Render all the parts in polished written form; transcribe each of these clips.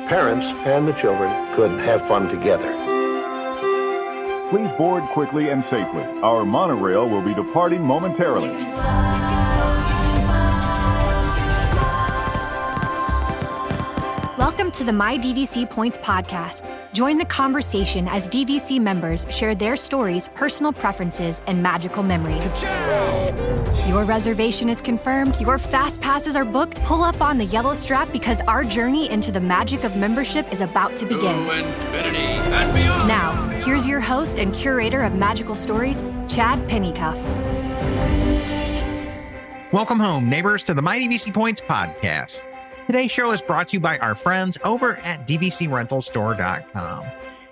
parents and the children could have fun together. Please board quickly and safely. Our monorail will be departing momentarily. Welcome to the My DVC Points podcast. Join the conversation as DVC members share their stories, personal preferences, and magical memories. Your reservation is confirmed, your fast passes are booked. Pull up on the yellow strap because our journey into the magic of membership is about to begin. To infinity and beyond. Now, here's your host and curator of magical stories, Chad Pennycuff. Welcome home, neighbors, to the My DVC Points podcast. Today's show is brought to you by our friends over at dvcrentalstore.com.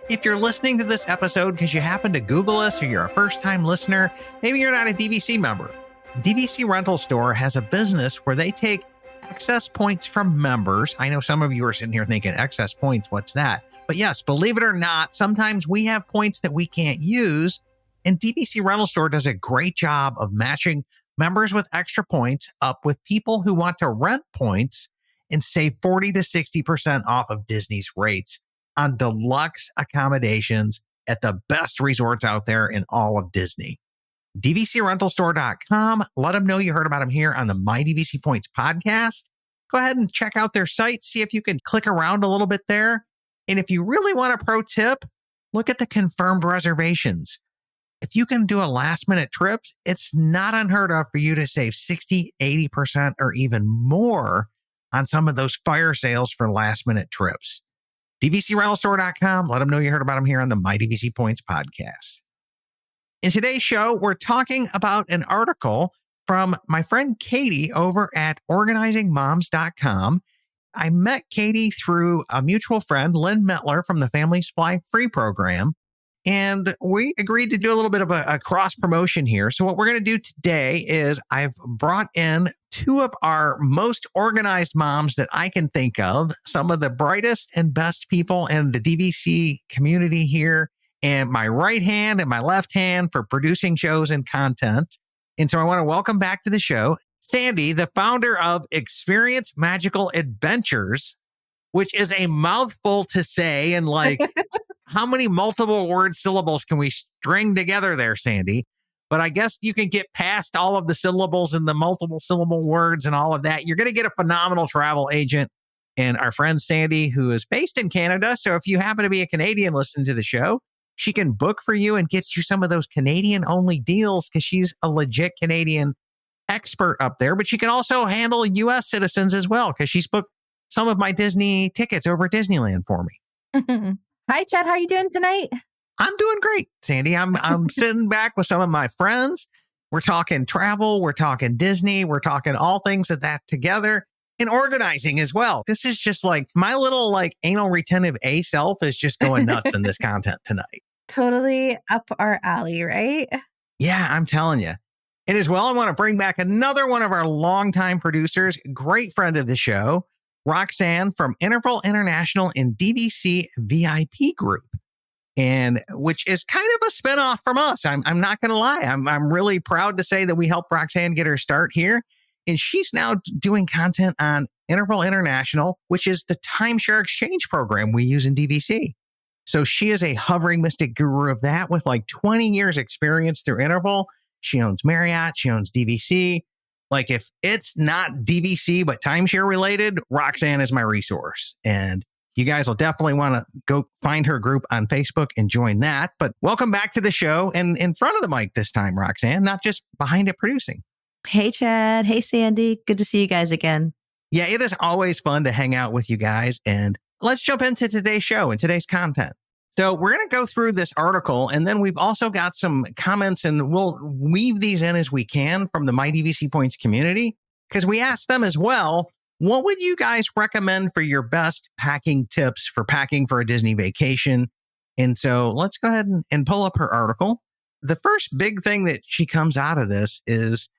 If you're listening to this episode because you happen to Google us or you're a first-time listener, maybe you're not a DVC member, DVC Rental Store has a business where they take excess points from members. I know some of you are sitting here thinking, excess points, what's that? But yes, believe it or not, sometimes we have points that we can't use, and DVC Rental Store does a great job of matching members with extra points up with people who want to rent points and save 40 to 60% off of Disney's rates on deluxe accommodations at the best resorts out there in all of Disney. DVCrentalstore.com. Let them know you heard about them here on the My DVC Points podcast. Go ahead and check out their site, see if you can click around a little bit there. And if you really want a pro tip, look at the confirmed reservations. If you can do a last minute trip, it's not unheard of for you to save 60, 80%, or even more on some of those fire sales for last minute trips. DVCrentalstore.com. Let them know you heard about them here on the My DVC Points podcast. In today's show, we're talking about an article from my friend Katie over at organizingmoms.com. I met Katie through a mutual friend, Lynn Mettler from the Families Fly Free program. And we agreed to do a little bit of a cross promotion here. So what we're going to do today is I've brought in two of our most organized moms that I can think of, some of the brightest and best people in the DVC community here, and my right hand and my left hand for producing shows and content. And so I want to welcome back to the show, Sandy, the founder of Experience Magical Adventures, which is a mouthful to say, and like, how many multiple word syllables can we string together there, Sandy? But I guess you can get past all of the syllables and the multiple syllable words and all of that. You're going to get a phenomenal travel agent. And our friend Sandy, who is based in Canada. So if you happen to be a Canadian listening to the show, she can book for you and get you some of those Canadian only deals because she's a legit Canadian expert up there. But she can also handle US citizens as well because she's booked some of my Disney tickets over at Disneyland for me. Hi, Chad. How are you doing tonight? I'm doing great, Sandy. I'm sitting back with some of my friends. We're talking travel. We're talking Disney. We're talking all things of that together and organizing as well. This is just like my little like anal retentive A self is just going nuts in this content tonight. Totally up our alley, right? Yeah, I'm telling you. And as well, I want to bring back another one of our longtime producers, great friend of the show, Roxanne from Interval International and DVC VIP Group, and which is kind of a spinoff from us. I'm not going to lie. I'm really proud to say that we helped Roxanne get her start here. And she's now doing content on Interval International, which is the timeshare exchange program we use in DVC. So she is a hovering mystic guru of that with like 20 years experience through Interval. She owns Marriott. She owns DVC. Like if it's not DVC, but timeshare related, Roxanne is my resource. And you guys will definitely want to go find her group on Facebook and join that. But welcome back to the show and in front of the mic this time, Roxanne, not just behind it producing. Hey, Chad. Hey, Sandy. Good to see you guys again. Yeah, it is always fun to hang out with you guys. And let's jump into today's show and today's content. So we're going to go through this article, and then we've also got some comments, and we'll weave these in as we can from the My DVC Points community, because we asked them as well, what would you guys recommend for your best packing tips for packing for a Disney vacation? And so let's go ahead and pull up her article. The first big thing that she comes out of this is,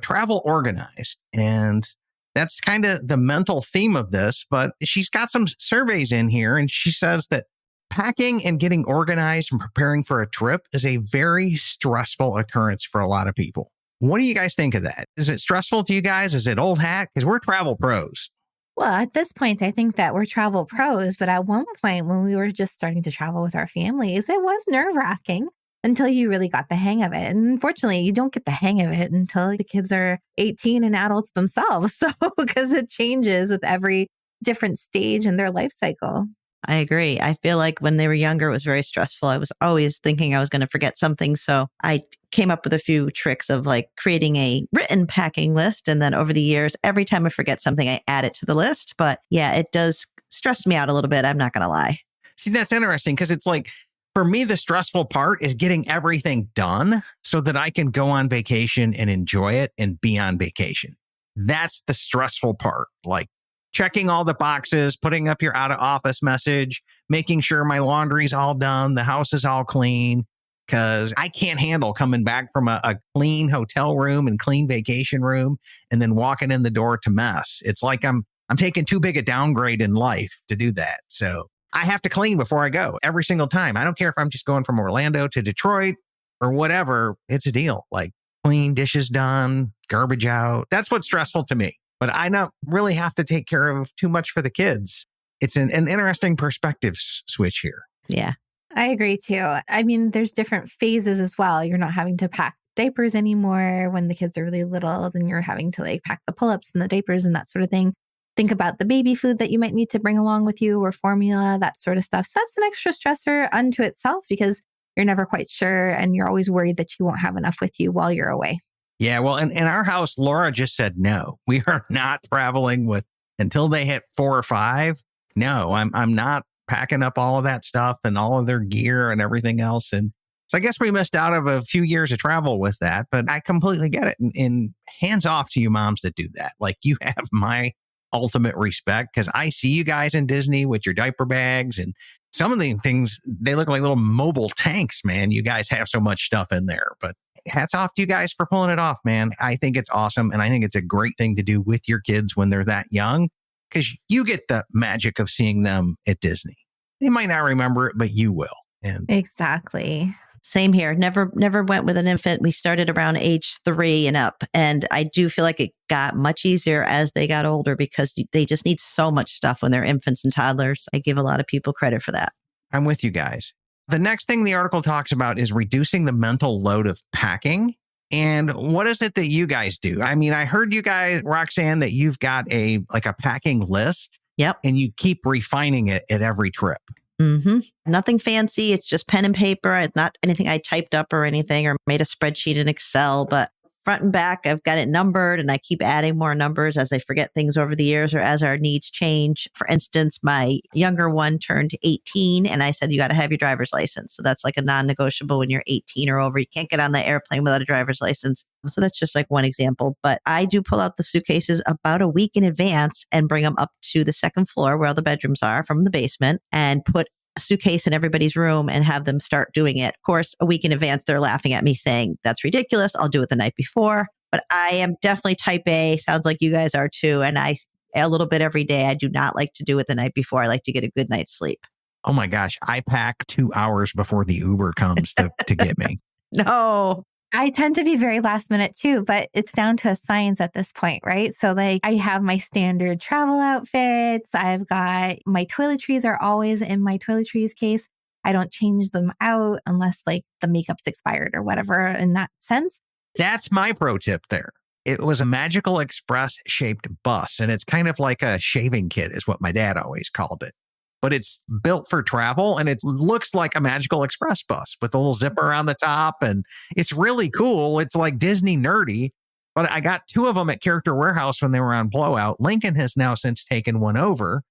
travel organized. And that's kind of the mental theme of this, but she's got some surveys in here, and she says that packing and getting organized and preparing for a trip is a very stressful occurrence for a lot of people. What do you guys think of that? Is it stressful to you guys? Is it old hat? Because we're travel pros. Well, at this point, I think that we're travel pros, but at one point when we were just starting to travel with our families, it was nerve-wracking until you really got the hang of it. And unfortunately, you don't get the hang of it until the kids are 18 and adults themselves. So, because it changes with every different stage in their life cycle. I agree. I feel like when they were younger, it was very stressful. I was always thinking I was going to forget something. So I came up with a few tricks of like creating a written packing list. And then over the years, every time I forget something, I add it to the list. But yeah, it does stress me out a little bit. I'm not going to lie. See, that's interesting because it's like, for me, the stressful part is getting everything done so that I can go on vacation and enjoy it and be on vacation. That's the stressful part. Like, checking all the boxes, putting up your out of office message, making sure my laundry's all done, the house is all clean, because I can't handle coming back from a clean hotel room and clean vacation room and then walking in the door to mess. It's like I'm taking too big a downgrade in life to do that. So I have to clean before I go every single time. I don't care if I'm just going from Orlando to Detroit or whatever. It's a deal. Like clean, dishes done, garbage out. That's what's stressful to me. But I don't really have to take care of too much for the kids. It's an interesting perspective switch here. Yeah, I agree too. I mean, there's different phases as well. You're not having to pack diapers anymore when the kids are really little. Then you're having to like pack the pull-ups and the diapers and that sort of thing. Think about the baby food that you might need to bring along with you or formula, that sort of stuff. So that's an extra stressor unto itself because you're never quite sure and you're always worried that you won't have enough with you while you're away. Yeah, well, in our house, Laura just said no. We are not traveling with until they hit 4 or 5. No, I'm not packing up all of that stuff and all of their gear and everything else. And so I guess we missed out of a few years of travel with that, but I completely get it. And hands off to you moms that do that. Like you have my ultimate respect because I see you guys in Disney with your diaper bags and some of the things, they look like little mobile tanks, man. You guys have so much stuff in there, but hats off to you guys for pulling it off, man. I think it's awesome. And I think it's a great thing to do with your kids when they're that young because you get the magic of seeing them at Disney. They might not remember it, but you will. And exactly. Same here. Never went with an infant. We started around age 3 and up. And I do feel like it got much easier as they got older because they just need so much stuff when they're infants and toddlers. I give a lot of people credit for that. I'm with you guys. The next thing the article talks about is reducing the mental load of packing. And what is it that you guys do? I mean, I heard you guys, Roxanne, that you've got a packing list. Yep. And you keep refining it at every trip. Mm-hmm. Nothing fancy. It's just pen and paper. It's not anything I typed up or anything or made a spreadsheet in Excel, but front and back, I've got it numbered and I keep adding more numbers as I forget things over the years or as our needs change. For instance, my younger one turned 18 and I said, you got to have your driver's license. So that's like a non-negotiable when you're 18 or over. You can't get on the airplane without a driver's license. So that's just like one example. But I do pull out the suitcases about a week in advance and bring them up to the second floor where all the bedrooms are from the basement and put a suitcase in everybody's room and have them start doing it. Of course, a week in advance, they're laughing at me saying, that's ridiculous. I'll do it the night before. But I am definitely type A. Sounds like you guys are too. And I a little bit every day. I do not like to do it the night before. I like to get a good night's sleep. Oh my gosh. I pack 2 hours before the Uber comes to get me. No. I tend to be very last minute too, but it's down to a science at this point, right? So like I have my standard travel outfits. I've got my toiletries are always in my toiletries case. I don't change them out unless like the makeup's expired or whatever in that sense. That's my pro tip there. It was a Magical Express shaped bus. And it's kind of like a shaving kit is what my dad always called it. But it's built for travel and it looks like a Magical Express bus with a little zipper on the top. And it's really cool. It's like Disney nerdy, but I got 2 of them at Character Warehouse when they were on blowout. Lincoln has now since taken one over,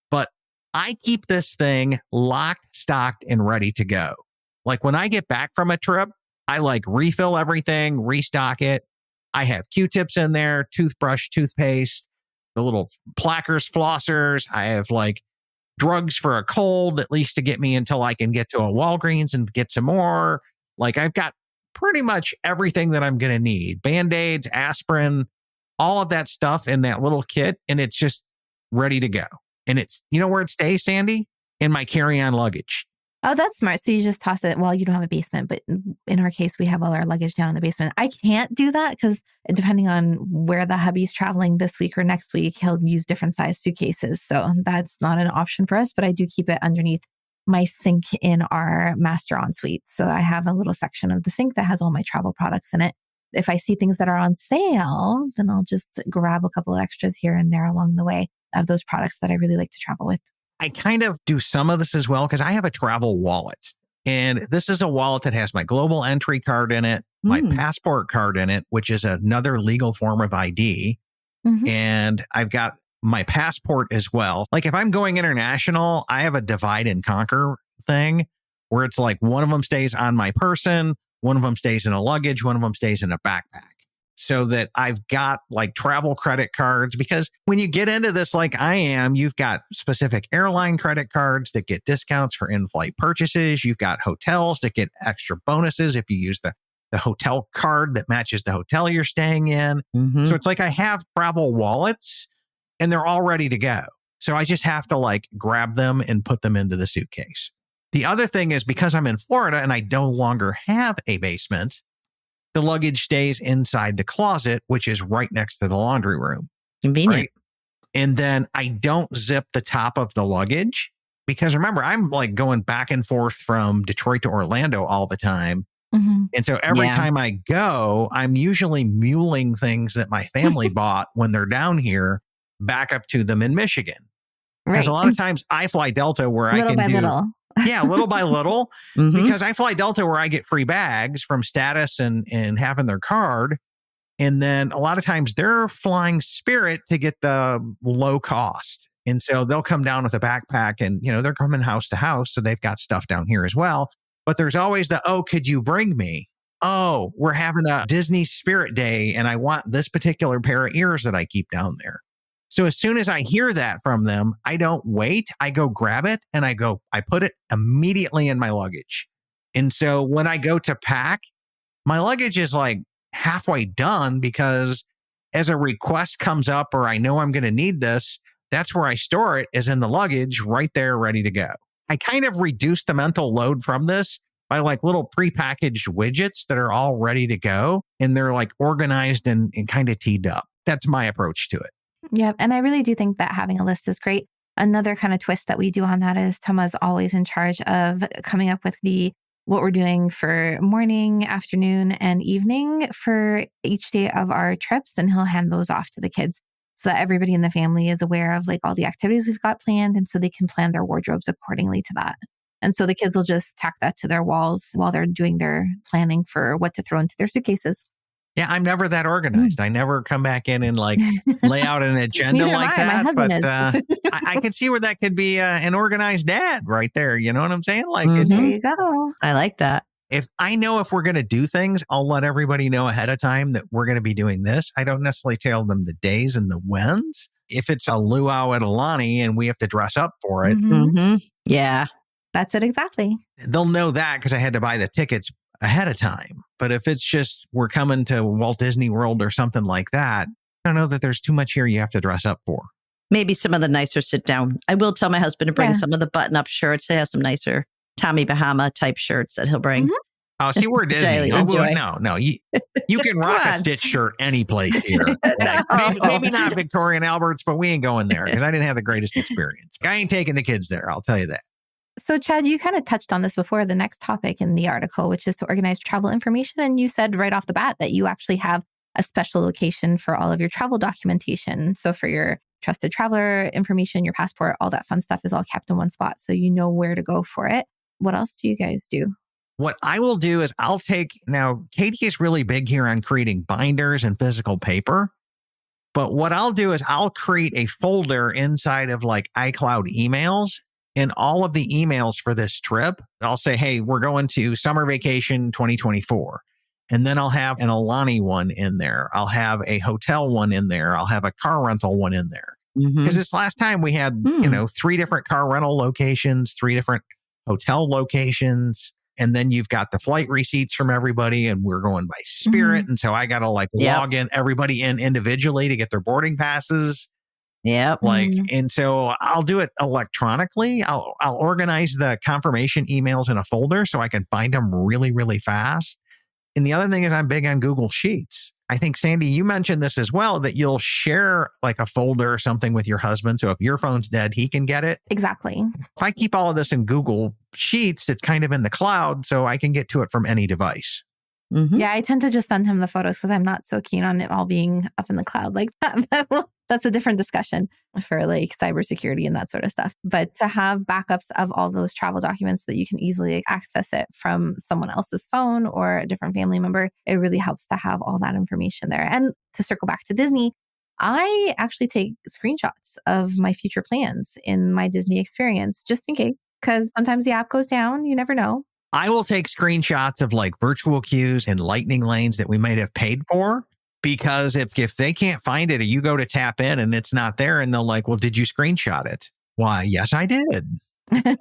but I keep this thing locked, stocked, and ready to go. Like when I get back from a trip, I like refill everything, restock it. I have Q-tips in there, toothbrush, toothpaste, the little plackers, flossers. I have like drugs for a cold, at least to get me until I can get to a Walgreens and get some more. Like I've got pretty much everything that I'm going to need. Band-Aids, aspirin, all of that stuff in that little kit. And it's just ready to go. And it's, you know where it stays, Sandy? In my carry-on luggage. Oh, that's smart. So you just toss it. Well, you don't have a basement, but in our case, we have all our luggage down in the basement. I can't do that because depending on where the hubby's traveling this week or next week, he'll use different size suitcases. So that's not an option for us, but I do keep it underneath my sink in our master ensuite. So I have a little section of the sink that has all my travel products in it. If I see things that are on sale, then I'll just grab a couple of extras here and there along the way of those products that I really like to travel with. I kind of do some of this as well because I have a travel wallet. And this is a wallet that has my global entry card in it, my passport card in it, which is another legal form of ID. And I've got my passport as well. Like if I'm going international, I have a divide and conquer thing where it's like one of them stays on my person, one of them stays in a luggage, one of them stays in a backpack. So that I've got like travel credit cards, because when you get into this like I am, you've got specific airline credit cards that get discounts for in-flight purchases. You've got hotels that get extra bonuses if you use the hotel card that matches the hotel you're staying in. So it's like I have travel wallets and they're all ready to go. So I just have to like grab them and put them into the suitcase. The other thing is because I'm in Florida and I no longer have a basement, the luggage stays inside the closet, which is right next to the laundry room. Convenient. Right? And then I don't zip the top of the luggage because remember, I'm like going back and forth from Detroit to Orlando all the time. And so every time I go, I'm usually muling things that my family bought when they're down here back up to them in Michigan. Because a lot of times I fly Delta where I can do little by little, because I fly Delta where I get free bags from Status and having their card. And then a lot of times they're flying Spirit to get the low cost. And so they'll come down with a backpack and, you know, they're coming house to house. So they've got stuff down here as well. But there's always could you bring me? Oh, we're having a Disney Spirit Day and I want this particular pair of ears that I keep down there. So as soon as I hear that from them, I don't wait. I go grab it and I put it immediately in my luggage. And so when I go to pack, my luggage is like halfway done because as a request comes up or I know I'm going to need this, that's where I store it, is in the luggage right there, ready to go. I kind of reduce the mental load from this by like little prepackaged widgets that are all ready to go. And they're like organized and kind of teed up. That's my approach to it. Yep. And I really do think that having a list is great. Another kind of twist that we do on that is Tama's always in charge of coming up with what we're doing for morning, afternoon, and evening for each day of our trips. And he'll hand those off to the kids so that everybody in the family is aware of like all the activities we've got planned. And so they can plan their wardrobes accordingly to that. And so the kids will just tack that to their walls while they're doing their planning for what to throw into their suitcases. Yeah, I'm never that organized. I never come back in and like lay out an agenda like that. My husband but is. I can see where that could be an organized dad right there. You know what I'm saying? Like, There you go. I like that. If we're going to do things, I'll let everybody know ahead of time that we're going to be doing this. I don't necessarily tell them the days and the whens. If it's a luau at Alani and we have to dress up for it, Yeah, that's it exactly. They'll know that because I had to buy the tickets ahead of time. But if it's just we're coming to Walt Disney World or something like that, I don't know that there's too much here you have to dress up for. maybe some of the nicer sit down. I will tell my husband to bring some of the button up shirts. He has some nicer Tommy Bahama type shirts that he'll bring. Oh, see, we're Disney. Enjoy. No. You can rock a Stitch shirt any place here. Maybe not Victoria and Albert's, but we ain't going there because I didn't have the greatest experience. I ain't taking the kids there. I'll tell you that. So, Chad, you kind of touched on this before, the next topic in the article, which is to organize travel information. And you said right off the bat that you actually have a special location for all of your travel documentation. So for your trusted traveler information, your passport, all that fun stuff is all kept in one spot. So you know where to go for it. What else do you guys do? What I will do is now Katie is really big here on creating binders and physical paper. But what I'll do is I'll create a folder inside of like iCloud emails. In all of the emails for this trip, I'll say, hey, we're going to summer vacation 2024. And then I'll have an Alani one in there. I'll have a hotel one in there. I'll have a car rental one in there. Because this last time we had, 3 different car rental locations, 3 different hotel locations. And then you've got the flight receipts from everybody. And we're going by Spirit. And so I got to log in everybody in individually to get their boarding passes. Yep. Like, Mhm. and so I'll do it electronically. I'll organize the confirmation emails in a folder so I can find them really, really fast. And the other thing is I'm big on Google Sheets. I think, Sandy, you mentioned this as well, that you'll share like a folder or something with your husband. So if your phone's dead, he can get it. Exactly. If I keep all of this in Google Sheets, it's kind of in the cloud, so I can get to it from any device. Mhm. Yeah, I tend to just send him the photos because I'm not so keen on it all being up in the cloud like that. But that's a different discussion for like cybersecurity and that sort of stuff. But to have backups of all those travel documents so that you can easily access it from someone else's phone or a different family member, it really helps to have all that information there. And to circle back to Disney, I actually take screenshots of my future plans in my Disney experience just in case, because sometimes the app goes down. You never know. I will take screenshots of like virtual queues and lightning lanes that we might have paid for, because if they can't find it or you go to tap in and it's not there and they'll like, well, did you screenshot it? Why, yes, I did.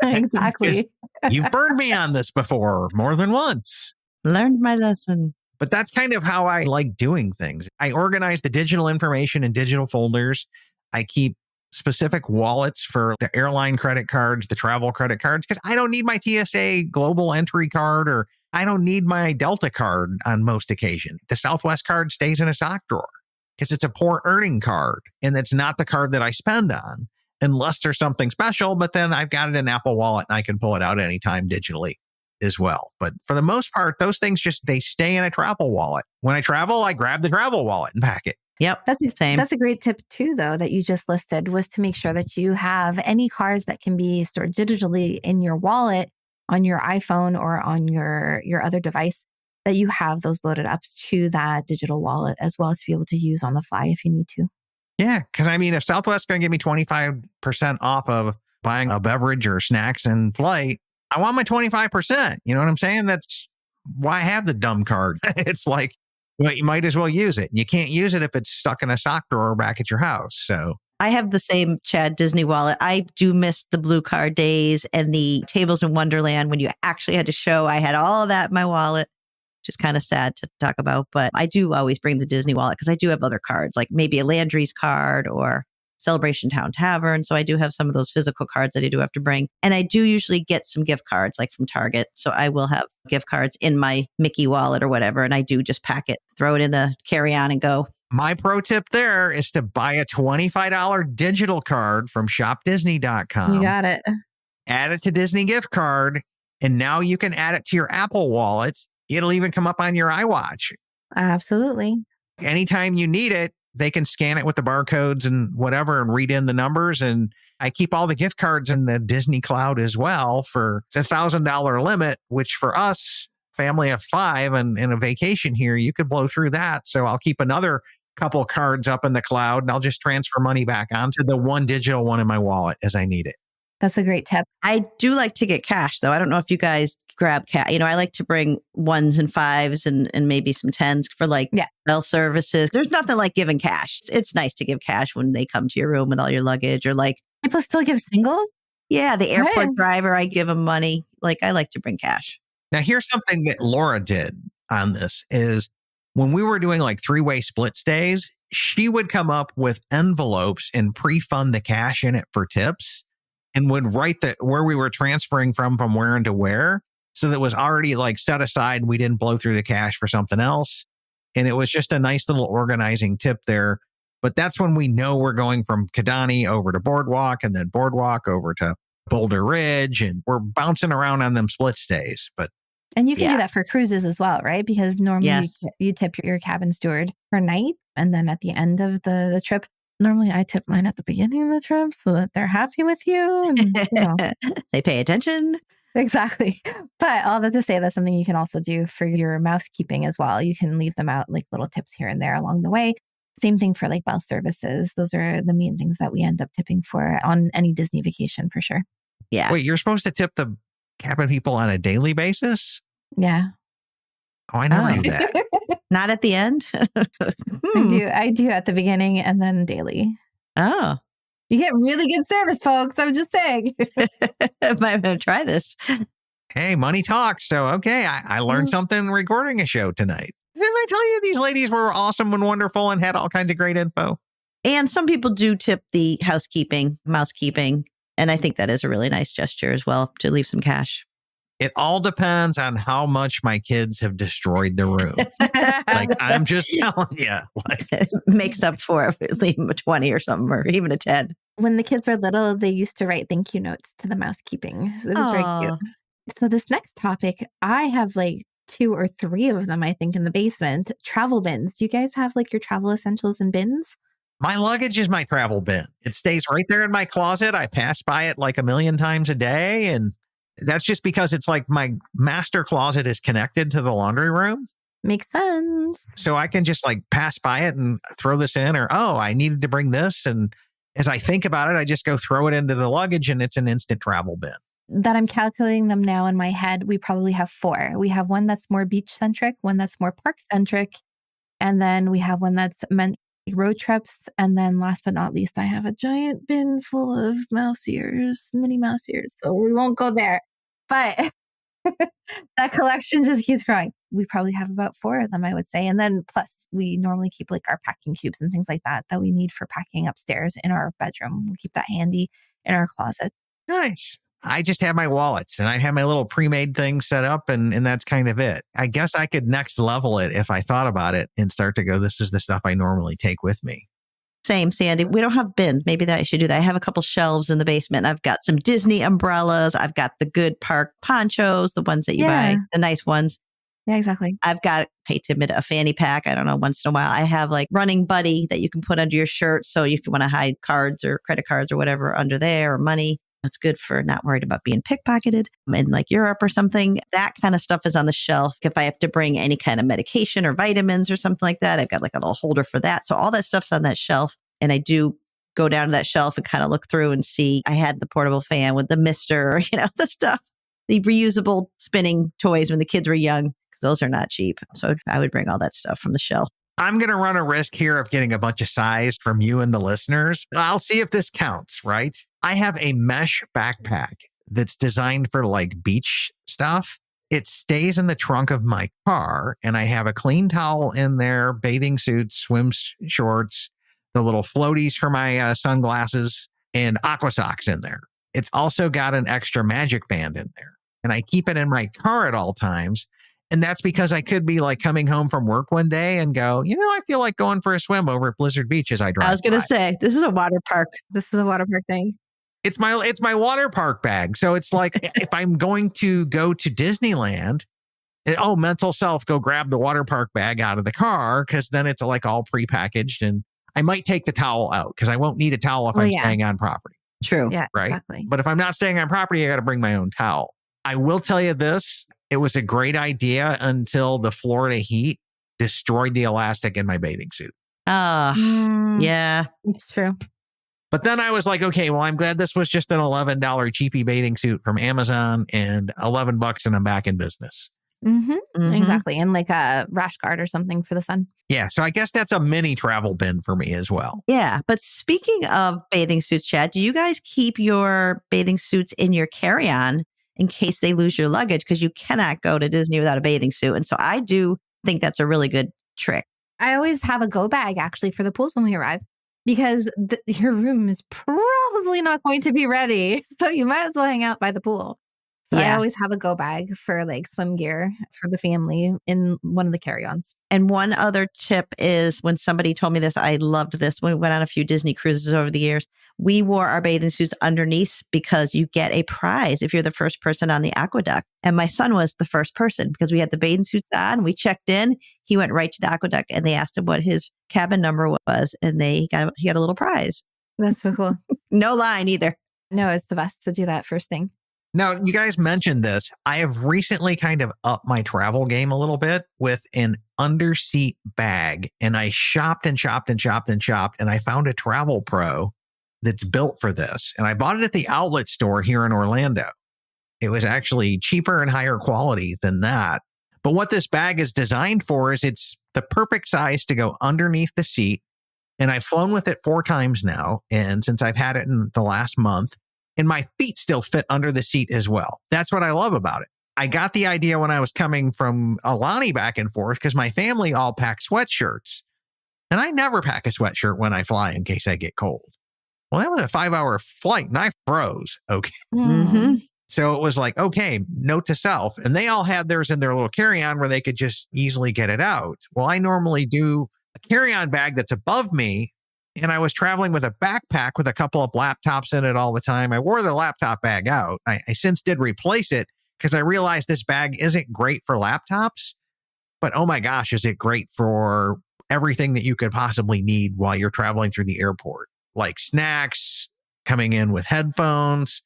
Exactly. You've burned me on this before more than once. Learned my lesson. But that's kind of how I like doing things. I organize the digital information in digital folders. I keep specific wallets for the airline credit cards, the travel credit cards, because I don't need my TSA global entry card, or I don't need my Delta card on most occasions. The Southwest card stays in a sock drawer because it's a poor earning card and it's not the card that I spend on unless there's something special. But then I've got it in Apple Wallet and I can pull it out anytime digitally as well. But for the most part, those things they stay in a travel wallet. When I travel, I grab the travel wallet and pack it. Yep. That's the same. That's a great tip too, though, that you just listed, was to make sure that you have any cards that can be stored digitally in your wallet on your iPhone or on your other device, that you have those loaded up to that digital wallet as well to be able to use on the fly if you need to. Yeah. Because I mean, if Southwest's going to give me 25% off of buying a beverage or snacks in flight, I want my 25%. You know what I'm saying? That's why I have the dumb card. It's like, well, you might as well use it. You can't use it if it's stuck in a sock drawer back at your house. So I have the same Chad Disney wallet. I do miss the blue card days and the tables in Wonderland when you actually had to show I had all of that in my wallet, which is kind of sad to talk about. But I do always bring the Disney wallet because I do have other cards, like maybe a Landry's card or Celebration Town Tavern. So I do have some of those physical cards that I do have to bring. And I do usually get some gift cards like from Target. So I will have gift cards in my Mickey wallet or whatever. And I do just pack it, throw it in the carry-on and go. my pro tip there is to buy a $25 digital card from shopdisney.com. You got it. Add it to Disney gift card. And now you can add it to your Apple Wallet. It'll even come up on your iWatch. Absolutely. Anytime you need it, they can scan it with the barcodes and whatever and read in the numbers. And I keep all the gift cards in the Disney cloud as well for it's $1,000 limit, which for us, family of 5 and in a vacation here, you could blow through that. So I'll keep another couple cards up in the cloud and I'll just transfer money back onto the one digital one in my wallet as I need it. That's a great tip. I do like to get cash, though. I don't know if you guys grab cash. You know, I like to bring 1s and 5s and maybe some 10s for like bell services. There's nothing like giving cash. It's nice to give cash when they come to your room with all your luggage or like. People still give singles? Yeah, the airport Hey. driver, I give him money. Like, I like to bring cash. Now, here's something that Laura did on this is when we were doing like 3-way split stays, she would come up with envelopes and pre-fund the cash in it for tips and would write that where we were transferring from where and to where. So that was already like set aside. We didn't blow through the cash for something else. And it was just a nice little organizing tip there. But that's when we know we're going from Kidani over to Boardwalk and then Boardwalk over to Boulder Ridge. And we're bouncing around on them split stays. But And you can do that for cruises as well, right? Because normally you tip your cabin steward per night. And then at the end of the trip, normally I tip mine at the beginning of the trip so that they're happy with you. And, you know. They pay attention. Exactly. But all that to say, that's something you can also do for your mousekeeping as well. You can leave them out like little tips here and there along the way. Same thing for like bell services. Those are the main things that we end up tipping for on any Disney vacation for sure. Yeah. wait, you're supposed to tip the cabin people on a daily basis? Yeah. Oh, I never knew that. Not at the end? I do at the beginning and then daily. Oh. You get really good service, folks. I'm just saying. I'm going to try this. Hey, money talks. So, okay, I learned something recording a show tonight. Didn't I tell you these ladies were awesome and wonderful and had all kinds of great info? And some people do tip the mousekeeping. And I think that is a really nice gesture as well to leave some cash. It all depends on how much my kids have destroyed the room. Like, I'm just telling you. Like, It makes up for it. Leave them a 20 or something, or even a 10. When the kids were little, they used to write thank you notes to the mousekeeping. It was very cute. So this next topic, I have like 2 or 3 of them, I think, in the basement. Travel bins. Do you guys have like your travel essentials in bins? my luggage is my travel bin. It stays right there in my closet. I pass by it like a million times a day. And that's just because it's like my master closet is connected to the laundry room. Makes sense. So I can just like pass by it and throw this in, or, oh, I needed to bring this. And as I think about it, I just go throw it into the luggage and it's an instant travel bin. That I'm calculating them now in my head, we probably have 4. We have one that's more beach centric, one that's more park centric, and then we have one that's meant for road trips. And then last but not least, I have a giant bin full of mouse ears, mini mouse ears. So we won't go there. But that collection just keeps growing. We probably have about 4 of them, I would say. And then plus we normally keep like our packing cubes and things like that we need for packing upstairs in our bedroom. We keep that handy in our closet. Nice. I just have my wallets and I have my little pre-made thing set up and that's kind of it. I guess I could next level it if I thought about it and start to go, this is the stuff I normally take with me. Same, Sandy. We don't have bins. Maybe that I should do that. I have a couple shelves in the basement. I've got some Disney umbrellas. I've got the good park ponchos, the ones that you buy, the nice ones. Yeah, exactly. I've got, hate to admit it, a fanny pack. I don't know, once in a while. I have like Running Buddy that you can put under your shirt. So if you want to hide cards or credit cards or whatever under there or money, it's good for not worried about being pickpocketed in like Europe or something. That kind of stuff is on the shelf. If I have to bring any kind of medication or vitamins or something like that, I've got like a little holder for that. So all that stuff's on that shelf. And I do go down to that shelf and kind of look through and see. I had the portable fan with the mister, the stuff, the reusable spinning toys when the kids were young, because those are not cheap. So I would bring all that stuff from the shelf. I'm going to run a risk here of getting a bunch of size from you and the listeners. I'll see if this counts, right? I have a mesh backpack that's designed for like beach stuff. It stays in the trunk of my car and I have a clean towel in there, bathing suits, swim shorts, the little floaties for my sunglasses, and aqua socks in there. It's also got an extra magic band in there. And I keep it in my car at all times. And that's because I could be like coming home from work one day and go, I feel like going for a swim over at Blizzard Beach as I drive. I was going to say, this is a water park. This is a water park thing. It's my water park bag. So it's like, if I'm going to go to Disneyland, mental self, go grab the water park bag out of the car, because then it's like all prepackaged. And I might take the towel out because I won't need a towel if I'm staying on property. True. Yeah, right. Exactly. But if I'm not staying on property, I got to bring my own towel. I will tell you this. It was a great idea until the Florida heat destroyed the elastic in my bathing suit. Yeah. It's true. But then I was like, okay, well, I'm glad this was just an $11 cheapy bathing suit from Amazon and $11 and I'm back in business. Mm-hmm. Exactly. And like a rash guard or something for the sun. Yeah. So I guess that's a mini travel bin for me as well. Yeah. But speaking of bathing suits, Chad, do you guys keep your bathing suits in your carry-on in case they lose your luggage? Because you cannot go to Disney without a bathing suit. And so I do think that's a really good trick. I always have a go bag actually for the pools when we arrive, because your room is probably not going to be ready. So you might as well hang out by the pool. So I always have a go bag for like swim gear for the family in one of the carry-ons. And one other tip is, when somebody told me this, I loved this. When we went on a few Disney cruises over the years, we wore our bathing suits underneath because you get a prize if you're the first person on the aqueduct. And my son was the first person because we had the bathing suits on. We checked in. He went right to the aqueduct and they asked him what his cabin number was, and he got a little prize. That's so cool. No line either. No, it's the best to do that first thing. Now, you guys mentioned this. I have recently kind of upped my travel game a little bit with an underseat bag. And I shopped and shopped and shopped and shopped. And I found a Travel Pro that's built for this. And I bought it at the outlet store here in Orlando. It was actually cheaper and higher quality than that. But what this bag is designed for is it's the perfect size to go underneath the seat. And I've flown with it 4 times now. And since I've had it in the last month, and my feet still fit under the seat as well. That's what I love about it. I got the idea when I was coming from Alani back and forth because my family all packed sweatshirts. And I never pack a sweatshirt when I fly in case I get cold. Well, that was a 5-hour flight and I froze. Okay. Mm-hmm. So it was like, okay, note to self. And they all had theirs in their little carry-on where they could just easily get it out. Well, I normally do a carry-on bag that's above me. And I was traveling with a backpack with a couple of laptops in it all the time. I wore the laptop bag out. I since did replace it because I realized this bag isn't great for laptops. But oh my gosh, is it great for everything that you could possibly need while you're traveling through the airport, like snacks, coming in with headphones,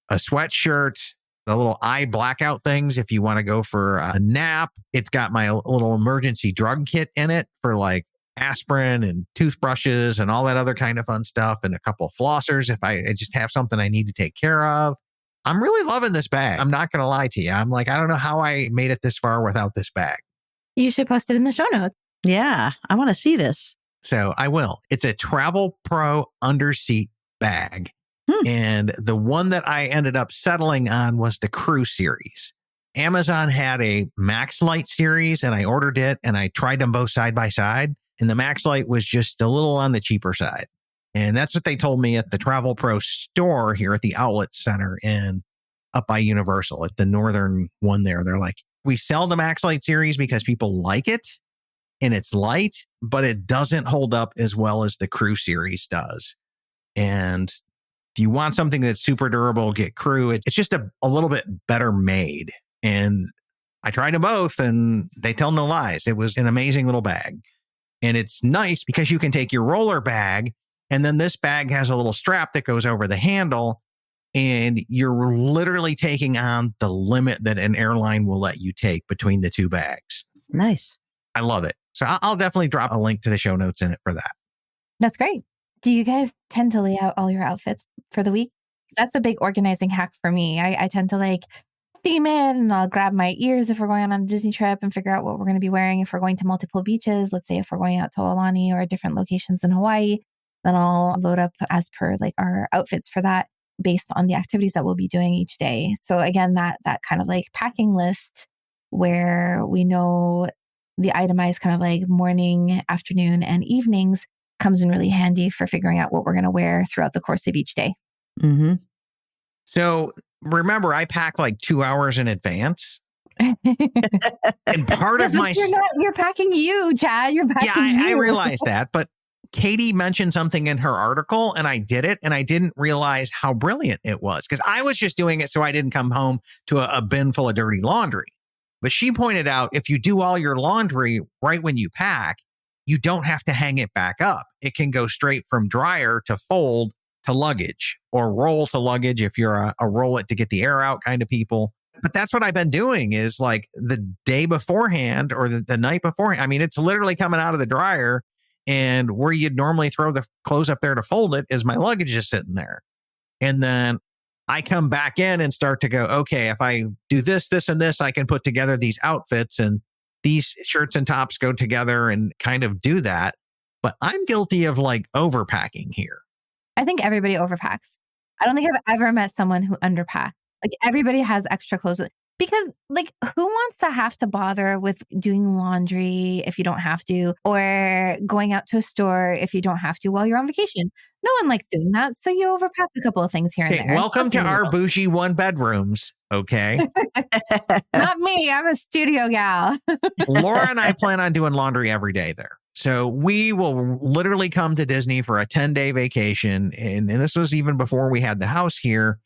a sweatshirt, the little eye blackout things if you want to go for a nap. It's got my little emergency drug kit in it for like aspirin and toothbrushes and all that other kind of fun stuff, and a couple of flossers if I just have something I need to take care of. I'm really loving this bag. I'm not going to lie to you. I'm like, I don't know how I made it this far without this bag. You should post it in the show notes. Yeah, I want to see this. So I will. It's a Travel Pro underseat bag. And the one that I ended up settling on was the Crew series. Amazon had a Max Light series and I ordered it and I tried them both side by side. And the Max Light was just a little on the cheaper side. And that's what they told me at the Travel Pro store here at the outlet center up by Universal at the northern one there. They're like, we sell the Max Light series because people like it and it's light, but it doesn't hold up as well as the Crew series does. And if you want something that's super durable, get Crew. It's just a little bit better made. And I tried them both and they tell no lies. It was an amazing little bag. And it's nice because you can take your roller bag and then this bag has a little strap that goes over the handle and you're literally taking on the limit that an airline will let you take between the two bags. Nice. I love it. So I'll definitely drop a link to the show notes in it for that. That's great. Do you guys tend to lay out all your outfits for the week? That's a big organizing hack for me. I tend to like theme it and I'll grab my ears if we're going on a Disney trip and figure out what we're going to be wearing. If we're going to multiple beaches, let's say if we're going out to Aulani or different locations in Hawaii, then I'll load up as per like our outfits for that based on the activities that we'll be doing each day. So again, that kind of like packing list where we know the itemized kind of like morning, afternoon, and evenings comes in really handy for figuring out what we're going to wear throughout the course of each day. Mm-hmm. So remember, I pack like 2 hours in advance. And part of my... You're packing you, Chad. You're packing you. I realize that. But Katie mentioned something in her article and I did it and I didn't realize how brilliant it was because I was just doing it so I didn't come home to a bin full of dirty laundry. But she pointed out if you do all your laundry right when you pack, you don't have to hang it back up. It can go straight from dryer to fold to luggage or roll to luggage if you're a roll it to get the air out kind of people. But that's what I've been doing is like the day beforehand or the night beforehand. I mean, it's literally coming out of the dryer and where you'd normally throw the clothes up there to fold it is my luggage is sitting there. And then I come back in and start to go, okay, if I do this, this, and this, I can put together these outfits and these shirts and tops go together and kind of do that. But I'm guilty of like overpacking here. I think everybody overpacks. I don't think I've ever met someone who underpacks. Like everybody has extra clothes because like who wants to have to bother with doing laundry if you don't have to or going out to a store if you don't have to while you're on vacation? No one likes doing that. So you overpack a couple of things here and there. Welcome to our bougie one bedrooms. Okay. Not me. I'm a studio gal. Laura and I plan on doing laundry every day there. So we will literally come to Disney for a 10-day vacation. And this was even before we had the house here.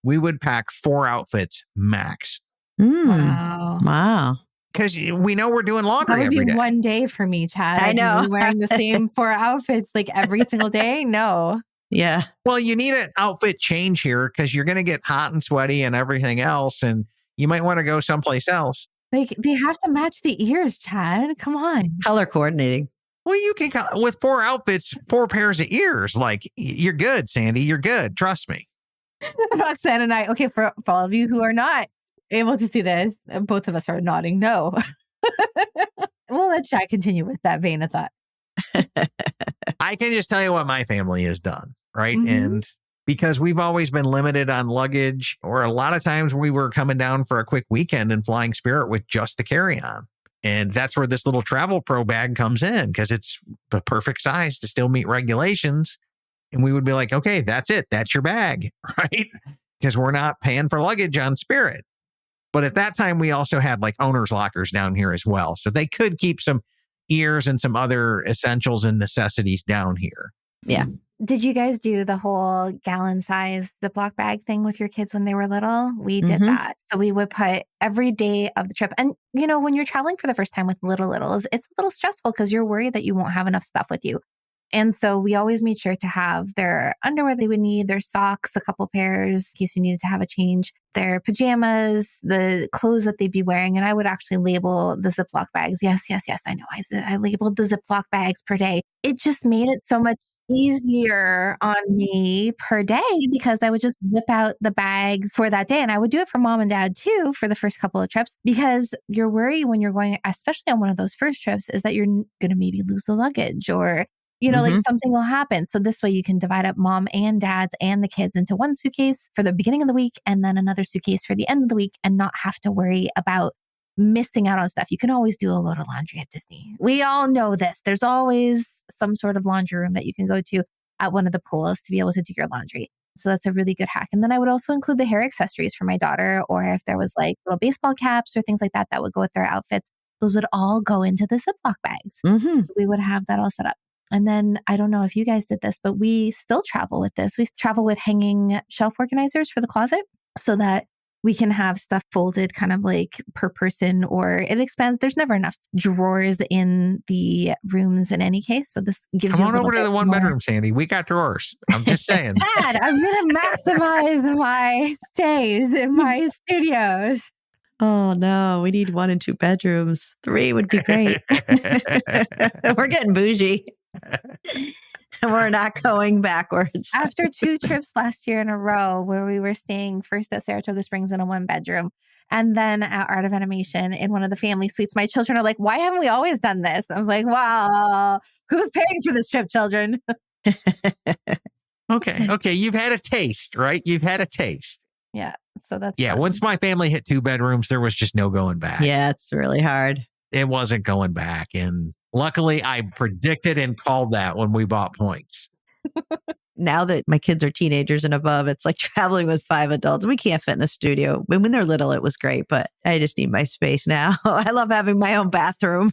We would pack 4 outfits max. Wow. Because we know we're doing laundry every day. That would be one day for me, Chad. I know. Wearing the same 4 outfits like every single day? No. Yeah. Well, you need an outfit change here because you're going to get hot and sweaty and everything else. And you might want to go someplace else. Like they have to match the ears, Chad. Come on. Color coordinating. Well, you can, with 4 outfits, 4 pairs of ears. Like you're good, Sandy. You're good. Trust me. Roxanne and I, okay, for all of you who are not able to see this, both of us are nodding no. We'll let Chad continue with that vein of thought. I can just tell you what my family has done, right? Mm-hmm. And because we've always been limited on luggage, or a lot of times we were coming down for a quick weekend and flying Spirit with just the carry-on. And that's where this little Travel Pro bag comes in because it's the perfect size to still meet regulations. And we would be like, okay, that's it. That's your bag, right? Because we're not paying for luggage on Spirit. But at that time, we also had like owner's lockers down here as well. So they could keep some ears and some other essentials and necessities down here. Yeah. Did you guys do the whole gallon size Ziploc bag thing with your kids when they were little? We did that. So we would put every day of the trip. And, when you're traveling for the first time with littles, it's a little stressful because you're worried that you won't have enough stuff with you. And so we always made sure to have their underwear they would need, their socks, a couple pairs in case you needed to have a change, their pajamas, the clothes that they'd be wearing. And I would actually label the Ziploc bags. Yes, I know. I labeled the Ziploc bags per day. It just made it so much easier on me per day because I would just whip out the bags for that day. And I would do it for mom and dad too for the first couple of trips because your worry when you're going, especially on one of those first trips, is that you're going to maybe lose the luggage or like something will happen. So this way you can divide up mom and dad's and the kids into one suitcase for the beginning of the week and then another suitcase for the end of the week and not have to worry about missing out on stuff. You can always do a load of laundry at Disney. We all know this. There's always some sort of laundry room that you can go to at one of the pools to be able to do your laundry. So that's a really good hack. And then I would also include the hair accessories for my daughter, or if there was like little baseball caps or things like that would go with their outfits, those would all go into the Ziploc bags. We would have that all set up. And then I don't know if you guys did this, but we still travel with this. We travel with hanging shelf organizers for the closet so that we can have stuff folded kind of like per person, or it expands. There's never enough drawers in the rooms in any case. So this gives you Come on over to the one bedroom, Sandy. We got drawers. I'm just saying. Dad, I'm going to maximize my stays in my studios. Oh no, we need 1 and 2 bedrooms. 3 would be great. We're getting bougie. We're not going backwards. After 2 trips last year in a row where we were staying first at Saratoga Springs in a 1 bedroom and then at Art of Animation in one of the family suites, my children are like, why haven't we always done this? I was like, wow, who's paying for this trip, children? Okay. You've had a taste, right? You've had a taste. Yeah. So that's fun. Fun. Once my family hit 2 bedrooms, there was just no going back. Yeah, it's really hard. It wasn't going back. And luckily, I predicted and called that when we bought points. Now that my kids are teenagers and above, it's like traveling with 5 adults. We can't fit in a studio. When they're little, it was great, but I just need my space now. I love having my own bathroom.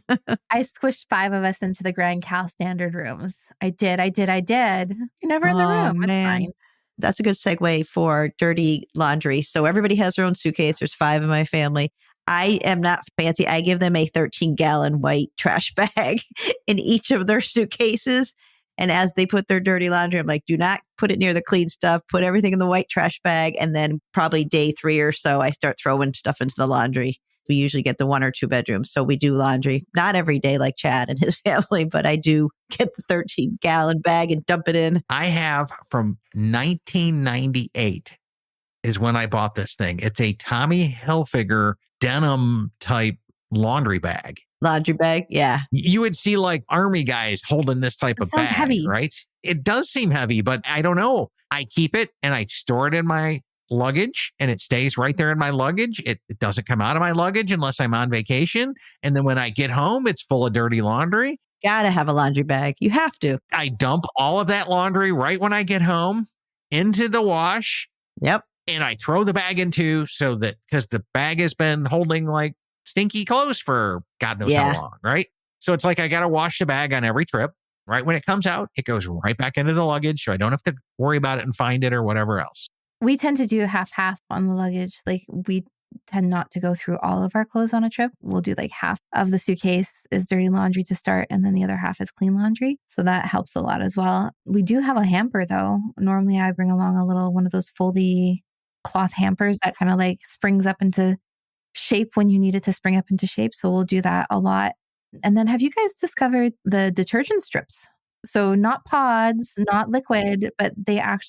I squished 5 of us into the Grand Cal standard rooms. I did. You're never in the room. It's fine. That's a good segue for dirty laundry. So everybody has their own suitcase. There's 5 in my family. I am not fancy. I give them a 13-gallon white trash bag in each of their suitcases. And as they put their dirty laundry, I'm like, do not put it near the clean stuff. Put everything in the white trash bag. And then probably day 3 or so, I start throwing stuff into the laundry. We usually get the 1 or 2 bedrooms. So we do laundry, not every day like Chad and his family, but I do get the 13-gallon bag and dump it in. I have from 1998 is when I bought this thing. It's a Tommy Hilfiger denim type laundry bag. Laundry bag, yeah. You would see like army guys holding this type of bag, heavy. Right? It does seem heavy, but I don't know. I keep it and I store it in my luggage and it stays right there in my luggage. It doesn't come out of my luggage unless I'm on vacation. And then when I get home, it's full of dirty laundry. Gotta have a laundry bag. You have to. I dump all of that laundry right when I get home into the wash. Yep. And I throw the bag into because the bag has been holding like stinky clothes for God knows how long, right? So it's like I got to wash the bag on every trip. Right when it comes out, it goes right back into the luggage. So I don't have to worry about it and find it or whatever else. We tend to do half on the luggage. Like we tend not to go through all of our clothes on a trip. We'll do like half of the suitcase is dirty laundry to start. And then the other half is clean laundry. So that helps a lot as well. We do have a hamper though. Normally I bring along one of those foldy cloth hampers that kind of like springs up into shape when you need it to spring up into shape. So we'll do that a lot. And then have you guys discovered the detergent strips? So not pods, not liquid, but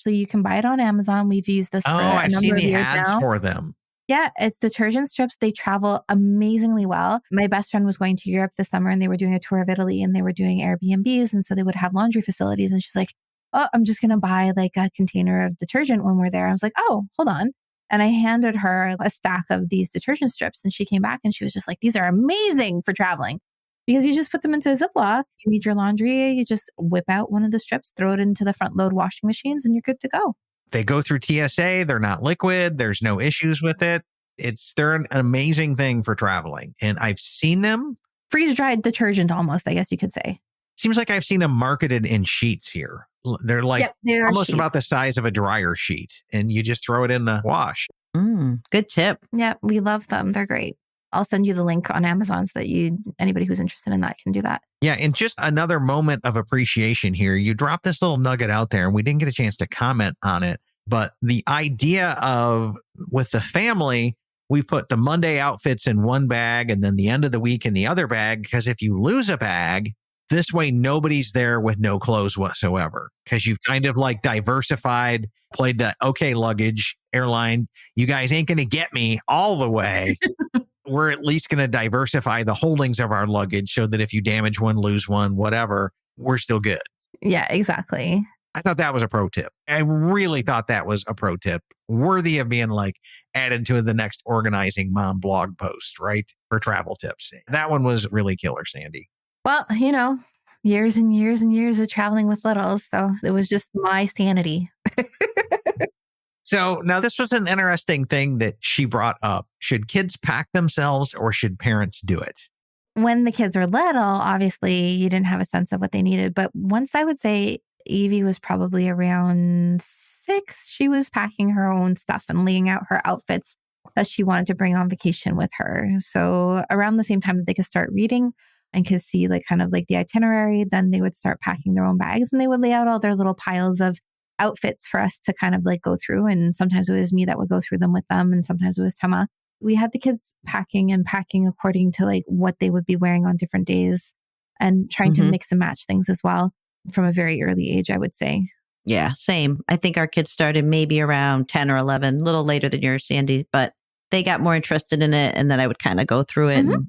you can buy it on Amazon. We've used this for a number of years ads now. For them. Yeah, it's detergent strips. They travel amazingly well. My best friend was going to Europe this summer and they were doing a tour of Italy and they were doing Airbnbs. And so they would have laundry facilities. And she's like, oh, I'm just going to buy like a container of detergent when we're there. I was like, oh, hold on. And I handed her a stack of these detergent strips. And she came back and she was just like, these are amazing for traveling because you just put them into a Ziploc. You need your laundry. You just whip out one of the strips, throw it into the front load washing machines, and you're good to go. They go through TSA. They're not liquid. There's no issues with it. They're an amazing thing for traveling. And I've seen them. Freeze-dried detergent almost, I guess you could say. Seems like I've seen them marketed in sheets here. They're like Yep, they are almost sheets. about the size of a dryer sheet. And you just throw it in the wash. Good tip. Yeah, we love them. They're great. I'll send you the link on Amazon so that anybody who's interested in that can do that. Yeah. And just another moment of appreciation here. You dropped this little nugget out there and we didn't get a chance to comment on it. But the idea of with the family, we put the Monday outfits in one bag and then the end of the week in the other bag. Because if you lose a bag, this way nobody's there with no clothes whatsoever. Because you've kind of like diversified, played the okay luggage airline. You guys ain't going to get me all the way. We're at least going to diversify the holdings of our luggage so that if you damage one, lose one, whatever, we're still good. Yeah, exactly. I thought that was a pro tip. I really thought that was a pro tip worthy of being like added to the next organizing mom blog post, right? For travel tips. That one was really killer, Sandy. Well, years and years and years of traveling with littles. So it was just my sanity. So now this was an interesting thing that she brought up. Should kids pack themselves or should parents do it? When the kids were little, obviously you didn't have a sense of what they needed. But once I would say Evie was probably around 6, she was packing her own stuff and laying out her outfits that she wanted to bring on vacation with her. So around the same time that they could start reading and could see like kind of like the itinerary, then they would start packing their own bags and they would lay out all their little piles of outfits for us to kind of like go through. And sometimes it was me that would go through them with them. And sometimes it was Tama. We had the kids packing according to like what they would be wearing on different days and trying to mix and match things as well from a very early age, I would say. Yeah, same. I think our kids started maybe around 10 or 11, a little later than yours, Sandy, but they got more interested in it. And then I would kind of go through it. And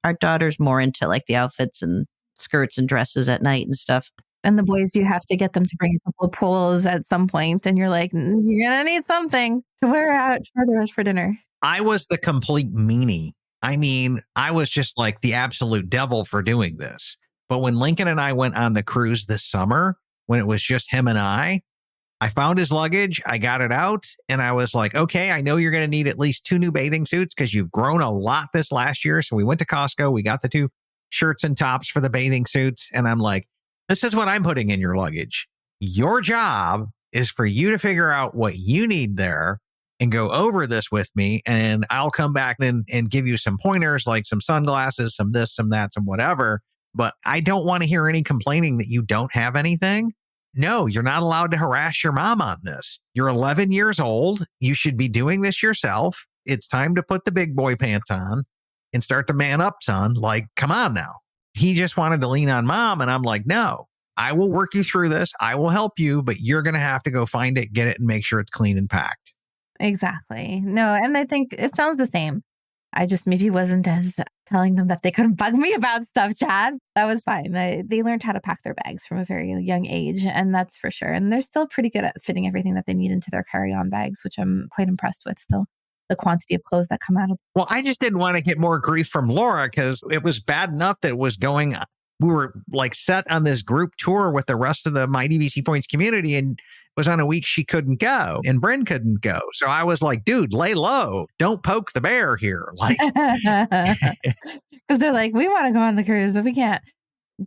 our daughter's more into like the outfits and skirts and dresses at night and stuff. And the boys, you have to get them to bring a couple of polos at some point, and you're like, you're going to need something to wear out for dinner. I was the complete meanie. I mean, I was just like the absolute devil for doing this. But when Lincoln and I went on the cruise this summer, when it was just him and I found his luggage, I got it out, and I was like, okay, I know you're going to need at least 2 new bathing suits because you've grown a lot this last year. So we went to Costco, we got the 2 shirts and tops for the bathing suits. And I'm like, this is what I'm putting in your luggage. Your job is for you to figure out what you need there and go over this with me. And I'll come back and give you some pointers, like some sunglasses, some this, some that, some whatever. But I don't want to hear any complaining that you don't have anything. No, you're not allowed to harass your mom on this. You're 11 years old. You should be doing this yourself. It's time to put the big boy pants on and start to man up, son. Like, come on now. He just wanted to lean on mom. And I'm like, no, I will work you through this. I will help you, but you're going to have to go find it, get it, and make sure it's clean and packed. Exactly. No, and I think it sounds the same. I just maybe wasn't as telling them that they couldn't bug me about stuff, Chad. That was fine. They learned how to pack their bags from a very young age, and that's for sure. And they're still pretty good at fitting everything that they need into their carry-on bags, which I'm quite impressed with still. The quantity of clothes that come out of. Well, I just didn't want to get more grief from Laura because it was bad enough that it was going. We were like set on this group tour with the rest of the My DVC Points community, and it was on a week she couldn't go and Bryn couldn't go. So I was like, dude, lay low. Don't poke the bear here. Like, because they're like, we want to go on the cruise, but we can't.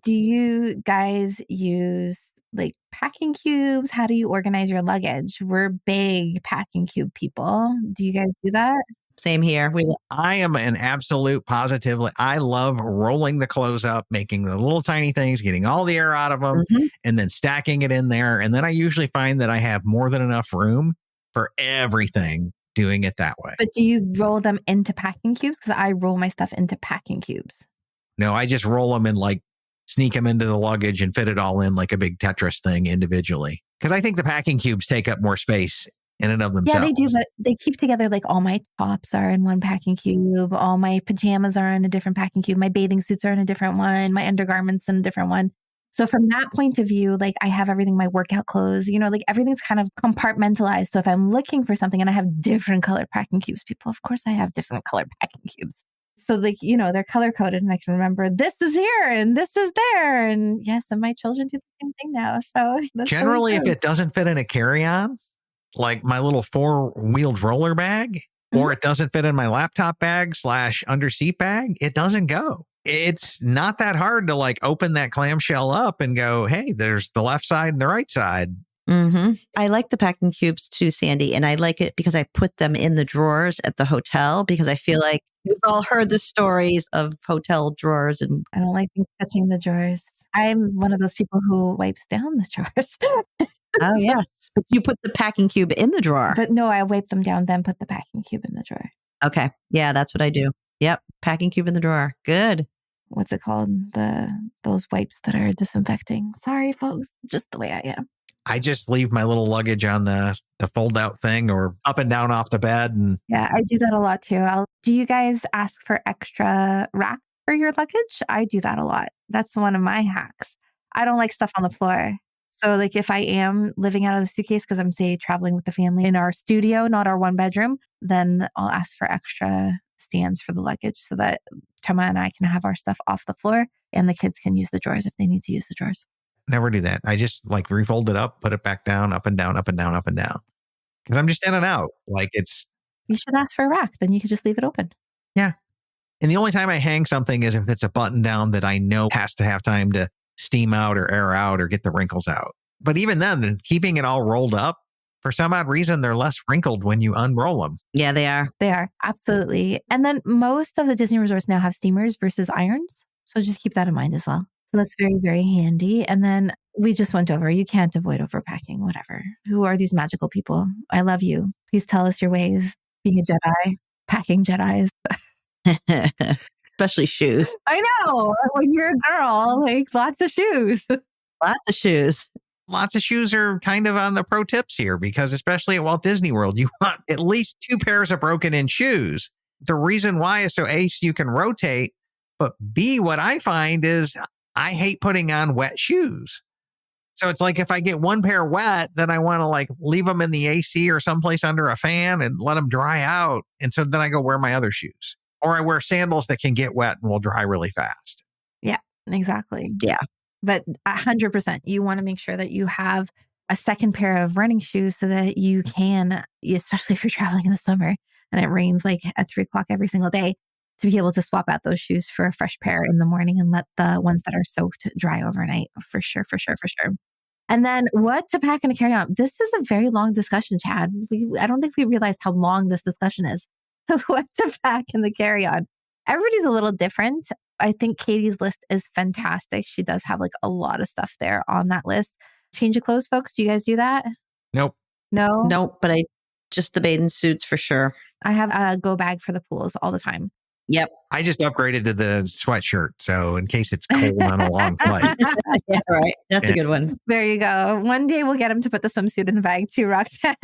Do you guys use like packing cubes? How do you organize your luggage? We're big packing cube people. Do you guys do that? Same here. I am an absolute positively. I love rolling the clothes up, making the little tiny things, getting all the air out of them, and then stacking it in there. And then I usually find that I have more than enough room for everything doing it that way. But do you roll them into packing cubes? Because I roll my stuff into packing cubes. No, I just roll them and like sneak them into the luggage and fit it all in like a big Tetris thing individually. Because I think the packing cubes take up more space in and of themselves. Yeah, they do, but they keep together. Like all my tops are in one packing cube. All my pajamas are in a different packing cube. My bathing suits are in a different one. My undergarments in a different one. So from that point of view, like I have everything, my workout clothes, like everything's kind of compartmentalized. So if I'm looking for something and I have different color packing cubes, people, of course I have different color packing cubes. So like, they're color coded and I can remember this is here and this is there. And yes, and my children do the same thing now. So that's Generally, really if it doesn't fit in a carry-on, like my little 4-wheeled roller bag, or it doesn't fit in my laptop bag / under seat bag, it doesn't go. It's not that hard to like open that clamshell up and go, hey, there's the left side and the right side. Mm-hmm. I like the packing cubes too, Sandy. And I like it because I put them in the drawers at the hotel because I feel like we've all heard the stories of hotel drawers. And I don't like things touching the drawers. I'm one of those people who wipes down the drawers. oh, yes. But you put the packing cube in the drawer. But no, I wipe them down, then put the packing cube in the drawer. Okay. Yeah, that's what I do. Yep. Packing cube in the drawer. Good. What's it called? Those wipes that are disinfecting. Sorry, folks. Just the way I am. I just leave my little luggage on the fold out thing or up and down off the bed. And yeah, I do that a lot too. Do you guys ask for extra rack for your luggage? I do that a lot. That's one of my hacks. I don't like stuff on the floor. So like if I am living out of the suitcase because I'm say traveling with the family in our studio, not our 1-bedroom, then I'll ask for extra stands for the luggage so that Tama and I can have our stuff off the floor and the kids can use the drawers if they need to use the drawers. never do that. I just like refold it up, put it back down, up and down, up and down, up and down. Because I'm just in and out. Like it's... You should ask for a rack. Then you could just leave it open. Yeah. And the only time I hang something is if it's a button down that I know has to have time to steam out or air out or get the wrinkles out. But even then, keeping it all rolled up, for some odd reason, they're less wrinkled when you unroll them. Yeah, they are. They are. Absolutely. And then most of the Disney resorts now have steamers versus irons. So just keep that in mind as well. So that's very, very handy. And then we just went over, you can't avoid overpacking, whatever. Who are these magical people? I love you. Please tell us your ways. Being a Jedi, packing Jedis. Especially shoes. I know. When you're a girl, like lots of shoes. Lots of shoes. Lots of shoes are kind of on the pro tips here because especially at Walt Disney World, you want at least 2 pairs of broken in shoes. The reason why is so A, so you can rotate, but B, what I find is I hate putting on wet shoes. So it's like if I get 1 pair wet, then I want to like leave them in the AC or someplace under a fan and let them dry out. And so then I go wear my other shoes. Or I wear sandals that can get wet and will dry really fast. Yeah, exactly. Yeah. But 100%, you want to make sure that you have a second pair of running shoes so that you can, especially if you're traveling in the summer and it rains like at 3:00 every single day, to be able to swap out those shoes for a fresh pair in the morning and let the ones that are soaked dry overnight. For sure, for sure, for sure. And then what to pack in a carry-on. This is a very long discussion, Chad. I don't think we realized how long this discussion is. What to pack in the carry-on. Everybody's a little different. I think Katie's list is fantastic. She does have like a lot of stuff there on that list. Change of clothes, folks. Do you guys do that? Nope. No? Nope. But I just the bathing suits for sure. I have a go bag for the pools all the time. Yep. I just upgraded to the sweatshirt. So in case it's cold on a long flight. Yeah, right. That's a good one. There you go. One day we'll get him to put the swimsuit in the bag too, Roxanne.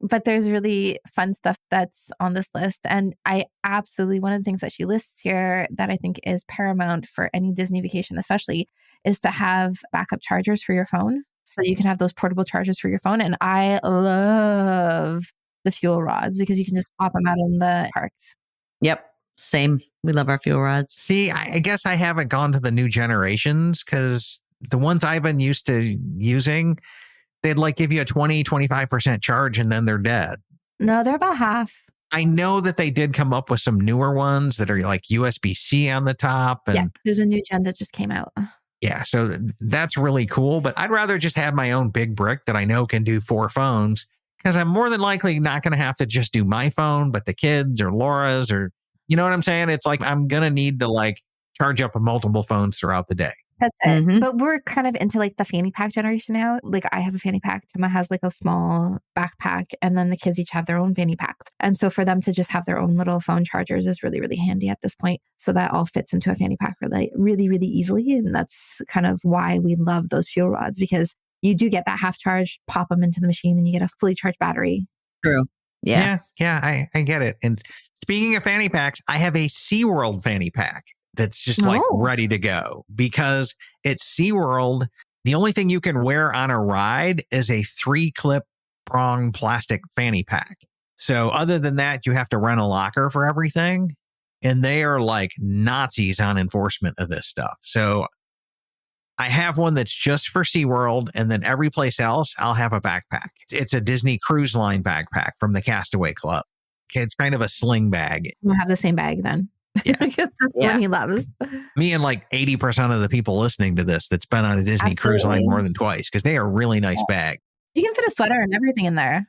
But there's really fun stuff that's on this list. And I absolutely, one of the things that she lists here that I think is paramount for any Disney vacation, especially, is to have backup chargers for your phone. So you can have those portable chargers for your phone. And I love the fuel rods because you can just pop them out in the parks. Yep. Same. We love our fuel rods. See, I guess I haven't gone to the new generations because the ones I've been used to using, they'd like give you a 20-25% charge and then they're dead. No, they're about half. I know that they did come up with some newer ones that are like USB-C on the top. And yeah, there's a new gen that just came out. Yeah, so that's really cool. But I'd rather just have my own big brick that I know can do 4 phones because I'm more than likely not going to have to just do my phone, but the kids or Laura's or, you know what I'm saying? It's like I'm going to need to like charge up multiple phones throughout the day. That's it. Mm-hmm. But we're kind of into like the fanny pack generation now. Like I have a fanny pack. Tama has like a small backpack and then the kids each have their own fanny packs. And so for them to just have their own little phone chargers is really, really handy at this point. So that all fits into a fanny pack really, really, really easily. And that's kind of why we love those fuel rods because you do get that half charge, pop them into the machine and you get a fully charged battery. True. Yeah. Yeah, I get it. And speaking of fanny packs, I have a SeaWorld fanny pack. that's just like ready to go. Because at SeaWorld, the only thing you can wear on a ride is a 3-clip prong plastic fanny pack. So other than that, you have to rent a locker for everything. And they are like Nazis on enforcement of this stuff. So I have one that's just for SeaWorld, and then every place else, I'll have a backpack. It's a Disney Cruise Line backpack from the Castaway Club. It's kind of a sling bag. We'll have the same bag then. Yeah. Because that's the one he loves. Me and like 80% of the people listening to this that's been on a Disney Cruise Line more than twice, because they are really nice bag. You can fit a sweater and everything in there.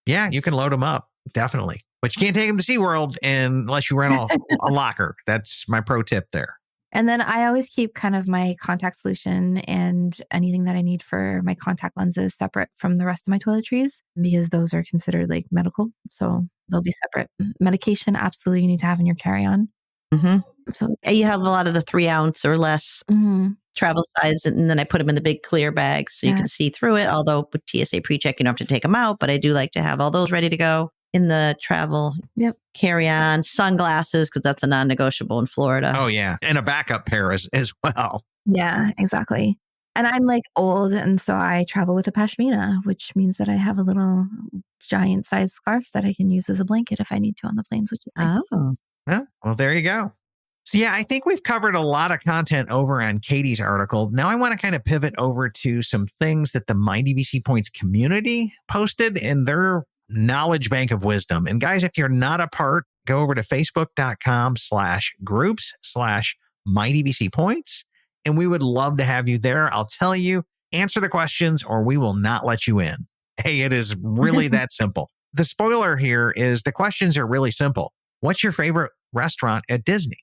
Yeah, you can load them up. Definitely. But you can't take them to SeaWorld unless you rent a locker. That's my pro tip there. And then I always keep kind of my contact solution and anything that I need for my contact lenses separate from the rest of my toiletries, because those are considered like medical. So they'll be separate. Medication, absolutely, you need to have in your carry-on. Mm-hmm. So you have a lot of the 3 ounce or less travel size. And then I put them in the big clear bags so you can see through it. Although with TSA pre-check, you don't have to take them out. But I do like to have all those ready to go in the travel carry-on. Sunglasses, because that's a non-negotiable in Florida. Oh, yeah. And a backup pair as well. Yeah, exactly. And I'm like old. And so I travel with a pashmina, which means that I have a little giant sized scarf that I can use as a blanket if I need to on the planes, which is nice. Oh. Well, there you go. So yeah, I think we've covered a lot of content over on Katie's article. Now I want to kind of pivot over to some things that the My DVC Points community posted in their knowledge bank of wisdom. And guys, if you're not a part, go over to facebook.com/groups/MyDVCPoints. And we would love to have you there. I'll tell you, answer the questions or we will not let you in. Hey, it is really that simple. The spoiler here is the questions are really simple. What's your favorite restaurant at Disney?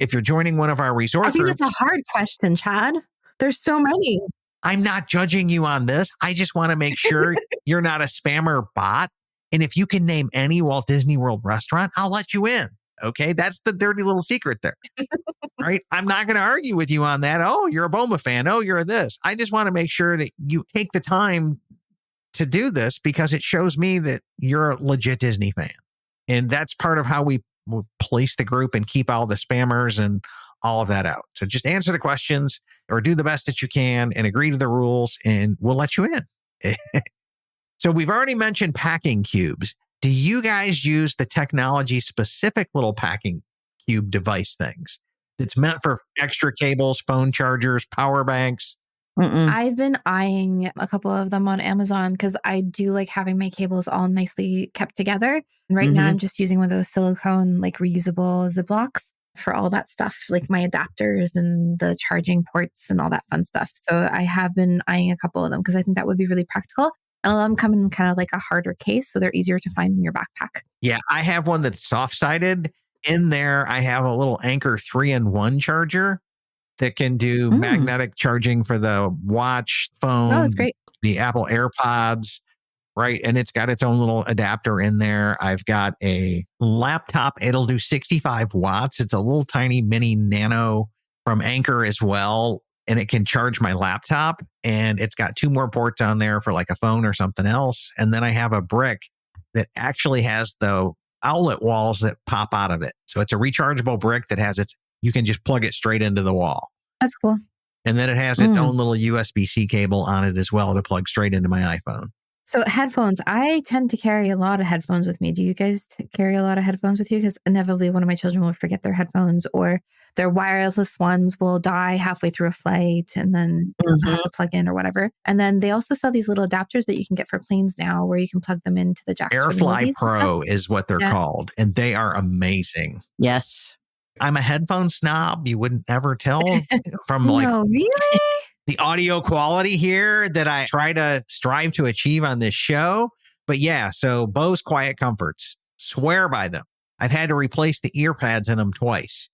If you're joining one of our resort I think groups, that's a hard question, Chad. There's so many. I'm not judging you on this. I just want to make sure you're not a spammer bot. And if you can name any Walt Disney World restaurant, I'll let you in. Okay. That's the dirty little secret there. Right. I'm not going to argue with you on that. Oh, you're a Boma fan. Oh, you're this. I just want to make sure that you take the time to do this because it shows me that you're a legit Disney fan. And that's part of how we police the group and keep all the spammers and all of that out. So just answer the questions or do the best that you can and agree to the rules and we'll let you in. So we've already mentioned packing cubes. Do you guys use the technology specific little packing cube device things? It's meant for extra cables, phone chargers, power banks. I've been eyeing a couple of them on Amazon because I do like having my cables all nicely kept together. And right now I'm just using one of those silicone, like reusable Ziplocs for all that stuff, like my adapters and the charging ports and all that fun stuff. So I have been eyeing a couple of them because I think that would be really practical. And them come in kind of like a harder case, so they're easier to find in your backpack. Yeah, I have one that's soft-sided. In there, I have a little Anchor 3-in-1 charger that can do magnetic charging for the watch, phone, that's great. The Apple AirPods, right? And it's got its own little adapter in there. I've got a laptop. It'll do 65 watts. It's a little tiny mini nano from Anchor as well. And it can charge my laptop. And it's got 2 more ports on there for like a phone or something else. And then I have a brick that actually has the outlet walls that pop out of it. So it's a rechargeable brick that has you can just plug it straight into the wall. That's cool. And then it has its own little USB-C cable on it as well to plug straight into my iPhone. So headphones, I tend to carry a lot of headphones with me. Do you guys carry a lot of headphones with you? Because inevitably one of my children will forget their headphones or their wireless ones will die halfway through a flight and then have to plug in or whatever. And then they also sell these little adapters that you can get for planes now where you can plug them into the jacks. AirFly Pro is what they're called. And they are amazing. Yes. I'm a headphone snob. You wouldn't ever tell from No, really? the audio quality here that I try to strive to achieve on this show. But yeah, so Bose Quiet Comforts, swear by them. I've had to replace the ear pads in them twice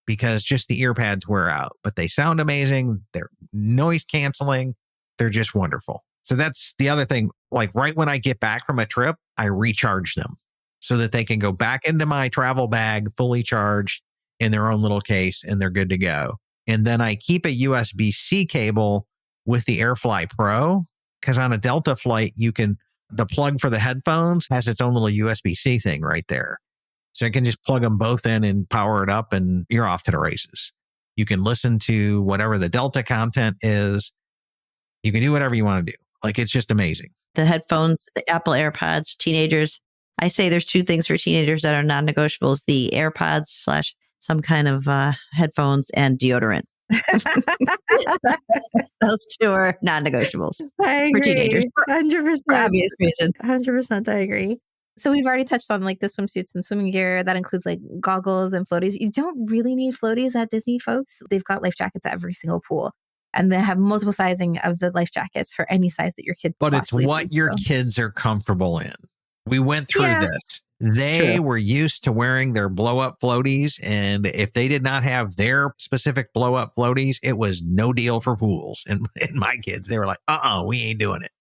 because just the ear pads wear out, but they sound amazing. They're noise canceling. They're just wonderful. So that's the other thing. Like right when I get back from a trip, I recharge them so that they can go back into my travel bag fully charged in their own little case and they're good to go. And then I keep a USB-C cable with the AirFly Pro because on a Delta flight, the plug for the headphones has its own little USB-C thing right there. So you can just plug them both in and power it up and you're off to the races. You can listen to whatever the Delta content is. You can do whatever you want to do. Like, it's just amazing. The headphones, the Apple AirPods, teenagers. I say there's two things for teenagers that are non-negotiables: the AirPods / some kind of headphones and deodorant. Those two are non-negotiables. I agree. For teenagers. 100%. For obvious reasons. 100%. I agree. So we've already touched on like the swimsuits and swimming gear. That includes like goggles and floaties. You don't really need floaties at Disney, folks. They've got life jackets at every single pool. And they have multiple sizing of the life jackets for any size that your kid. But it's what your kids are comfortable in. We went through this. They were used to wearing their blow up floaties. And if they did not have their specific blow up floaties, it was no deal for pools. And my kids, they were like, we ain't doing it.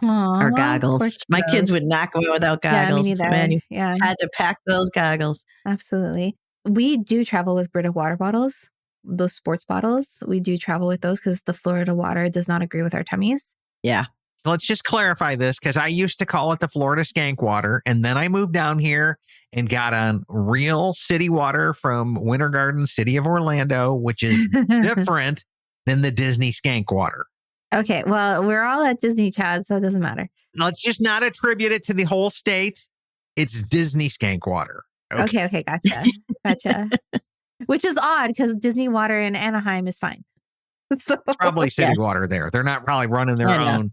Aww, or goggles. My kids would not go without goggles. Yeah, me neither. Man, you yeah. had to pack those goggles. Absolutely. We do travel with Brita water bottles. Those sports bottles, we do travel with those because the Florida water does not agree with our tummies. Yeah. Let's just clarify this because I used to call it the Florida skank water. And then I moved down here and got on real city water from Winter Garden, City of Orlando, which is different than the Disney skank water. Okay. Well, we're all at Disney, Chad, so it doesn't matter. Let's just not attribute it to the whole state. It's Disney skank water. Okay. Gotcha. Which is odd because Disney water in Anaheim is fine. So, it's probably city water there. They're not probably running their own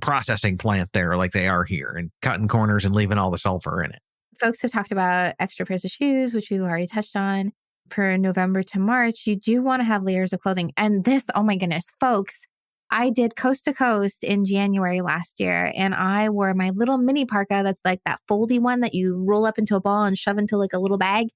processing plant there like they are here and cutting corners and leaving all the sulfur in it. Folks have talked about extra pairs of shoes, which we've already touched on. For November to March, you do want to have layers of clothing. And this, oh my goodness, folks, I did coast to coast in January last year, and I wore my little mini parka that's like that foldy one that you roll up into a ball and shove into like a little bag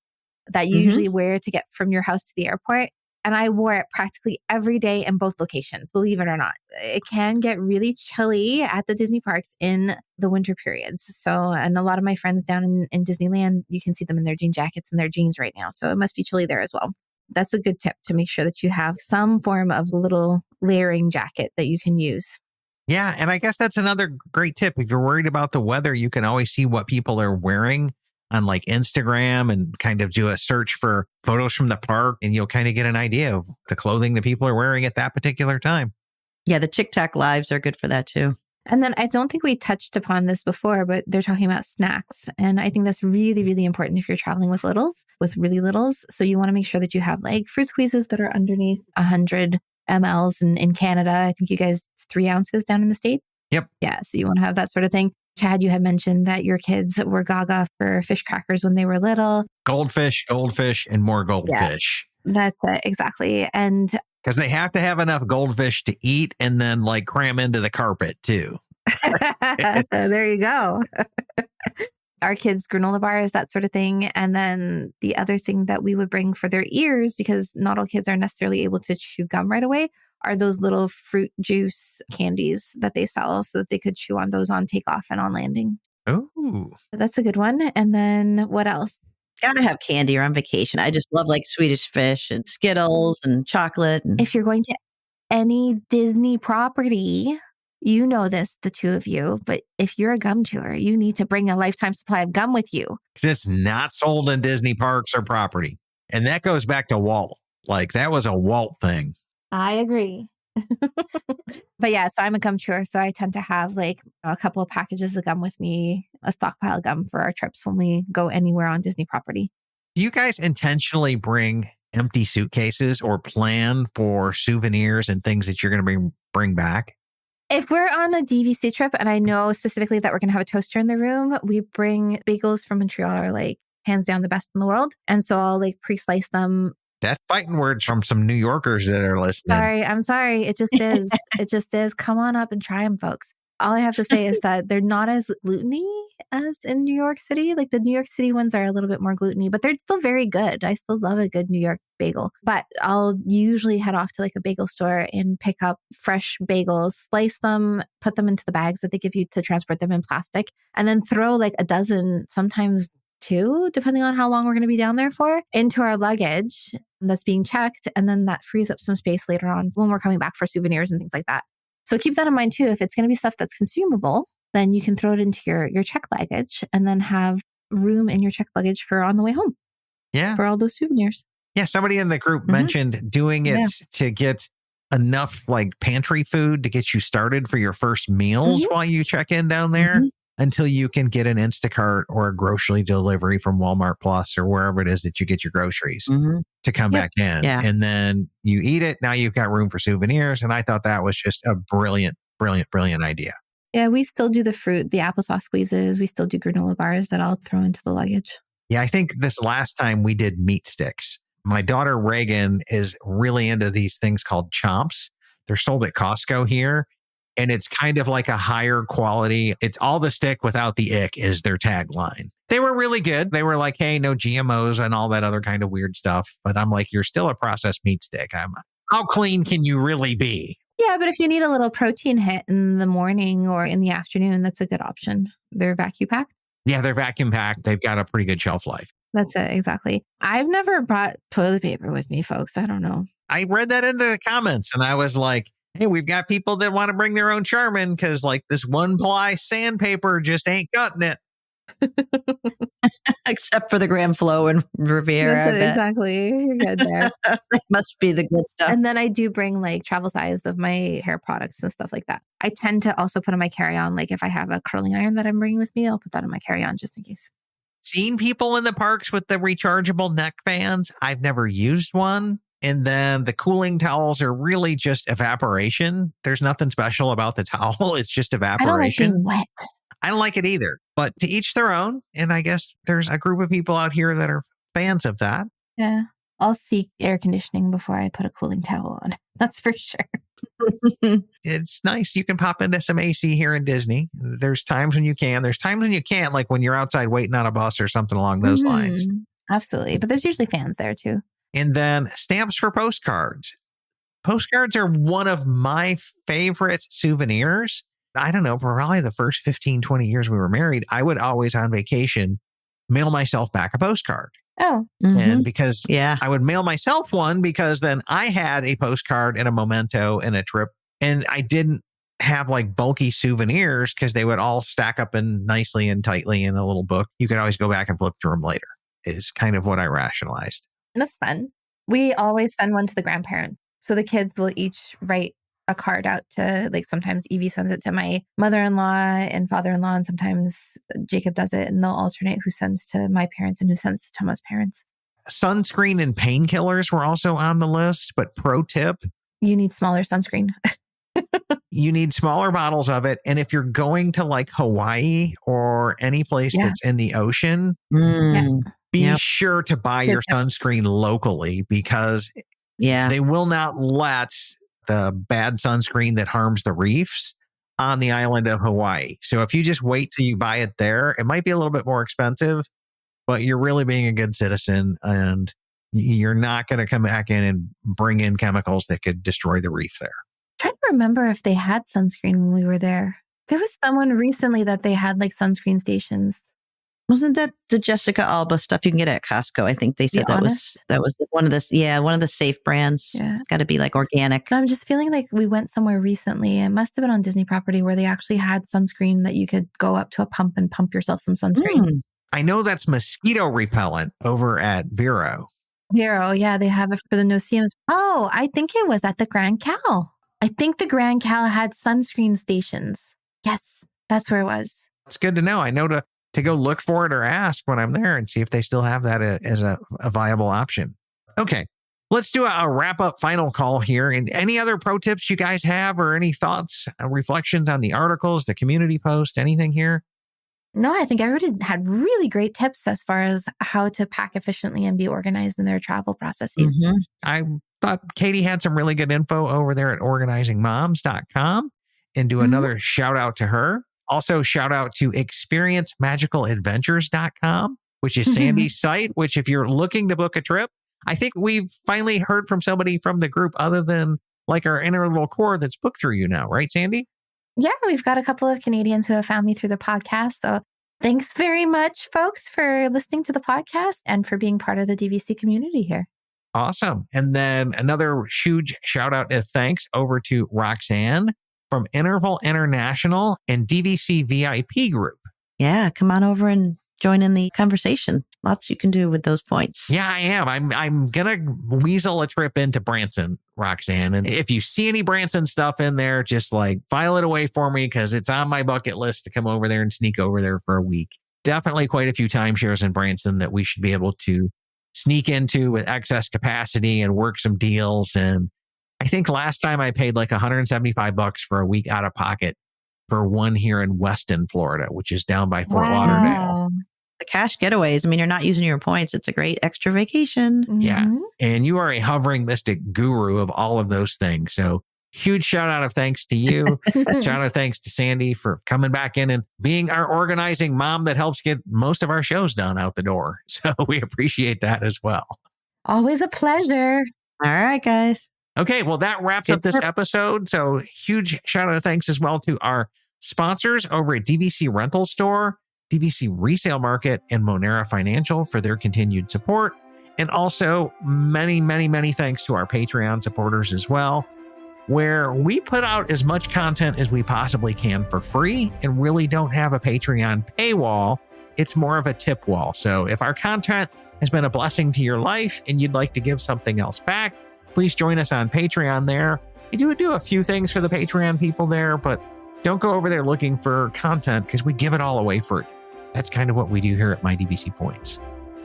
that you usually wear to get from your house to the airport. And I wore it practically every day in both locations, believe it or not. It can get really chilly at the Disney parks in the winter periods. So, and a lot of my friends down in Disneyland, you can see them in their jean jackets and their jeans right now. So it must be chilly there as well. That's a good tip to make sure that you have some form of little layering jacket that you can use. Yeah. And I guess that's another great tip. If you're worried about the weather, you can always see what people are wearing on like Instagram and kind of do a search for photos from the park, and you'll kind of get an idea of the clothing that people are wearing at that particular time. Yeah, the TikTok lives are good for that too. And then I don't think we touched upon this before, but they're talking about snacks. And I think that's really, really important if you're traveling with really littles. So you want to make sure that you have like fruit squeezes that are underneath 100 mLs in Canada. I think you guys, it's 3 ounces down in the States. Yep. Yeah. So you want to have that sort of thing. Chad, you had mentioned that your kids were gaga for fish crackers when they were little. Goldfish, and more goldfish. Yeah, that's it. Exactly. And because they have to have enough goldfish to eat and then like cram into the carpet too. There you go. Our kids, granola bars, that sort of thing. And then the other thing that we would bring for their ears, because not all kids are necessarily able to chew gum right away, are those little fruit juice candies that they sell so that they could chew on those on takeoff and on landing. Oh, that's a good one. And then what else? Gotta have candy or on vacation. I just love like Swedish fish and Skittles and chocolate. And if you're going to any Disney property, you know this, the two of you, but if you're a gum chewer, you need to bring a lifetime supply of gum with you. Because it's not sold in Disney parks or property. And that goes back to Walt. Like that was a Walt thing. I agree. But yeah, so I'm a gum chewer. So I tend to have like a couple of packages of gum with me, a stockpile of gum for our trips when we go anywhere on Disney property. Do you guys intentionally bring empty suitcases or plan for souvenirs and things that you're going to bring back? If we're on a DVC trip and I know specifically that we're going to have a toaster in the room, we bring bagels from Montreal are like hands down the best in the world. And so I'll like pre-slice them. That's fighting words from some New Yorkers that are listening. I'm sorry. It just is. It just is. Come on up and try them, folks. All I have to say is that they're not as gluten-y as in New York City. Like the New York City ones are a little bit more gluten-y, but they're still very good. I still love a good New York bagel. But I'll usually head off to like a bagel store and pick up fresh bagels, slice them, put them into the bags that they give you to transport them in plastic, and then throw like a dozen, sometimes 2, depending on how long we're going to be down there for, into our luggage that's being checked. And then that frees up some space later on when we're coming back for souvenirs and things like that. So keep that in mind too. If it's going to be stuff that's consumable, then you can throw it into your check luggage and then have room in your checked luggage for on the way home Yeah. for all those souvenirs. Yeah. Somebody in the group mentioned doing it to get enough like pantry food to get you started for your first meals while you check in down there until you can get an Instacart or a grocery delivery from Walmart Plus or wherever it is that you get your groceries to come back in. Yeah. And then you eat it. Now you've got room for souvenirs. And I thought that was just a brilliant idea. Yeah, we still do the fruit, the applesauce squeezes. We still do granola bars that I'll throw into the luggage. Yeah, I think this last time we did meat sticks. My daughter Reagan is really into these things called chomps. They're sold at Costco here. And it's kind of like a higher quality. It's all the stick without the ick is their tagline. They were really good. They were like, hey, no GMOs and all that other kind of weird stuff. But I'm like, you're still a processed meat stick. How clean can you really be? Yeah, but if you need a little protein hit in the morning or in the afternoon, that's a good option. They're vacuum packed. Yeah, they're vacuum packed. They've got a pretty good shelf life. That's it. Exactly. I've never brought toilet paper with me, folks. I don't know. I read that in the comments and I was like, hey, we've got people that want to bring their own Charmin because like this one ply sandpaper just ain't cutting it. Except for the Grand Flow and Riviera. That's it, exactly. You're good there. That must be the good stuff. And then I do bring like travel size of my hair products and stuff like that. I tend to also put on my carry-on. Like if I have a curling iron that I'm bringing with me, I'll put that in my carry-on just in case. Seen people in the parks with the rechargeable neck fans. I've never used one. And then the cooling towels are really just evaporation. There's nothing special about the towel. It's just evaporation. I don't like being wet. I don't like it either, but to each their own. And I guess there's a group of people out here that are fans of that. Yeah. I'll seek air conditioning before I put a cooling towel on. That's for sure. It's nice. You can pop into some AC here in Disney. There's times when you can. There's times when you can't, like when you're outside waiting on a bus or something along those lines. Absolutely. But there's usually fans there too. And then stamps for postcards. Postcards are one of my favorite souvenirs. I don't know, for probably the first 15, 20 years we were married, I would always on vacation mail myself back a postcard. Oh. And because Yeah. I would mail myself one because then I had a postcard and a memento and a trip. And I didn't have like bulky souvenirs because they would all stack up in nicely and tightly in a little book. You could always go back and flip through them later is kind of what I rationalized. That's fun. We always send one to the grandparents. So the kids will each write a card out to, like, sometimes Evie sends it to my mother-in-law and father-in-law, and sometimes Jacob does it, and they'll alternate who sends to my parents and who sends to Thomas' parents. Sunscreen and painkillers were also on the list, but pro tip, you need smaller sunscreen. You need smaller bottles of it. And if you're going to like Hawaii or any place that's in the ocean, be sure to buy your sunscreen locally because they will not let the bad sunscreen that harms the reefs on the island of Hawaii. So if you just wait till you buy it there, it might be a little bit more expensive, but you're really being a good citizen and you're not going to come back in and bring in chemicals that could destroy the reef there. I'm trying to remember if they had sunscreen when we were there. There was someone recently that they had like sunscreen stations. Wasn't that the Jessica Alba stuff you can get at Costco? I think they said that was one of the safe brands. Yeah. Got to be like organic. No, I'm just feeling like we went somewhere recently. It must have been on Disney property where they actually had sunscreen that you could go up to a pump and pump yourself some sunscreen. I know that's mosquito repellent over at Vero. Vero, yeah, they have it for the no-see-ums. Oh, I think it was at the Grand Cal. I think the Grand Cal had sunscreen stations. Yes, that's where it was. It's good to know. I know to go look for it or ask when I'm there and see if they still have that as a viable option. Okay, let's do a wrap-up final call here. And any other pro tips you guys have or any thoughts, reflections on the articles, the community post, anything here? No, I think everybody had really great tips as far as how to pack efficiently and be organized in their travel processes. I thought Katie had some really good info over there at organizingmoms.com and do another shout out to her. Also, shout out to experiencemagicaladventures.com, which is Sandy's site, which if you're looking to book a trip, I think we've finally heard from somebody from the group other than like our inner little core that's booked through you now, right, Sandy? Yeah, we've got a couple of Canadians who have found me through the podcast. So thanks very much, folks, for listening to the podcast and for being part of the DVC community here. Awesome. And then another huge shout out and thanks over to Roxanne from Interval International and DVC VIP Group. Yeah, come on over and join in the conversation. Lots you can do with those points. Yeah, I am. I'm gonna weasel a trip into Branson, Roxanne. And if you see any Branson stuff in there, just like file it away for me because it's on my bucket list to come over there and sneak over there for a week. Definitely quite a few timeshares in Branson that we should be able to sneak into with excess capacity and work some deals. And I think last time I paid like $175 for a week out of pocket for one here in Weston, Florida, which is down by Fort Lauderdale. The cash getaways. I mean, you're not using your points. It's a great extra vacation. Yeah. And you are a hovering mystic guru of all of those things. So huge shout out of thanks to you. Shout out of thanks to Sandy for coming back in and being our organizing mom that helps get most of our shows done out the door. So we appreciate that as well. Always a pleasure. All right, guys. Okay, well, that wraps up this episode. So huge shout out of thanks as well to our sponsors over at DVC Rental Store, DVC Resale Market, and Monera Financial for their continued support. And also many, many, many thanks to our Patreon supporters as well, where we put out as much content as we possibly can for free and really don't have a Patreon paywall. It's more of a tip wall. So if our content has been a blessing to your life and you'd like to give something else back, please join us on Patreon there. We do a few things for the Patreon people there, but don't go over there looking for content because we give it all away free. That's kind of what we do here at My DVC Points.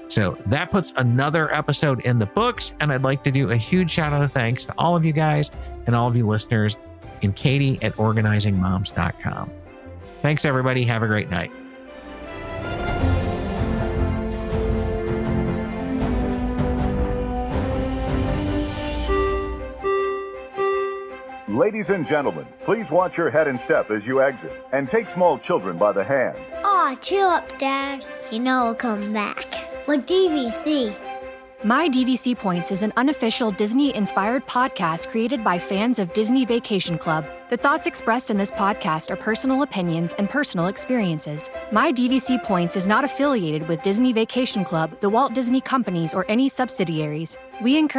So that puts another episode in the books, and I'd like to do a huge shout out of thanks to all of you guys and all of you listeners and Katie at organizingmoms.com. Thanks, everybody. Have a great night. Ladies and gentlemen, please watch your head and step as you exit, and take small children by the hand. Aw, chill up, Dad. You know I'll come back. With DVC. My DVC Points is an unofficial Disney-inspired podcast created by fans of Disney Vacation Club. The thoughts expressed in this podcast are personal opinions and personal experiences. My DVC Points is not affiliated with Disney Vacation Club, the Walt Disney Companies, or any subsidiaries. We encourage